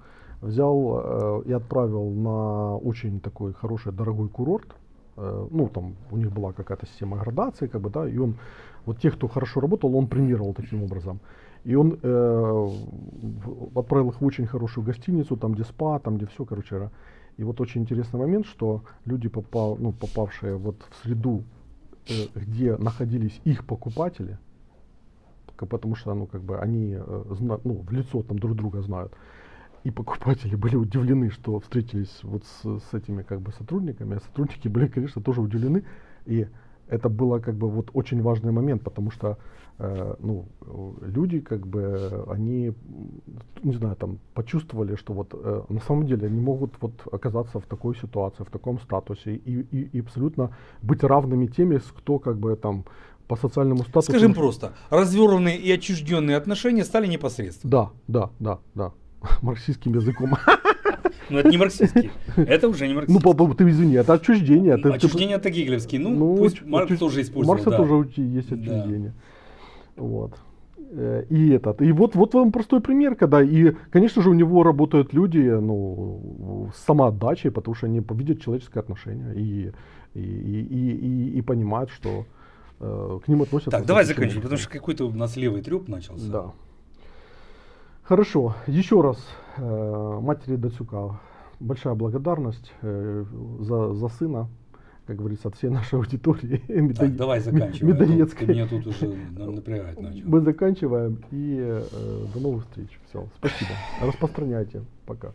взял и отправил на очень такой хороший, дорогой курорт. Ну, там у них была какая-то система градации, как бы, да, и он, вот тех, кто хорошо работал, он премировал таким образом. И он отправил их в очень хорошую гостиницу, там, где спа, там, где все, короче. И вот очень интересный момент, что люди, попавшие вот в среду, где находились их покупатели, потому что, ну, как бы они в лицо там друг друга знают, и покупатели были удивлены, что встретились вот с этими как бы сотрудниками, а сотрудники были, конечно, тоже удивлены. И это было как бы вот очень важный момент, потому что люди как бы они, не знаю, там почувствовали, что вот на самом деле они могут вот оказаться в такой ситуации, в таком статусе и абсолютно быть равными теми, кто как бы там по социальному статусу. Скажем просто, развернутые и отчужденные отношения стали непосредственно. Да. Марксистским языком. Но это не марксистский. Это уже не марксистский. Ну, ты извини, это отчуждение. Отчуждение это гегелевский. Ну, пусть Маркс тоже использовал. Маркса тоже есть отчуждение. Вот. И вот вам простой пример, когда, и, конечно же, у него работают люди, с самоотдачей, потому что они видят человеческое отношение и понимают, что к ним относятся. Так, давай заканчиваем, потому что какой-то у нас левый трюк начался. Да. Хорошо. Еще раз матери Дацюка большая благодарность за сына, как говорится, от всей нашей аудитории. Так, давай заканчиваем. Медоедской. Ты меня тут уже напрягать начал. Мы заканчиваем и до новых встреч. Все, спасибо. Распространяйте. Пока.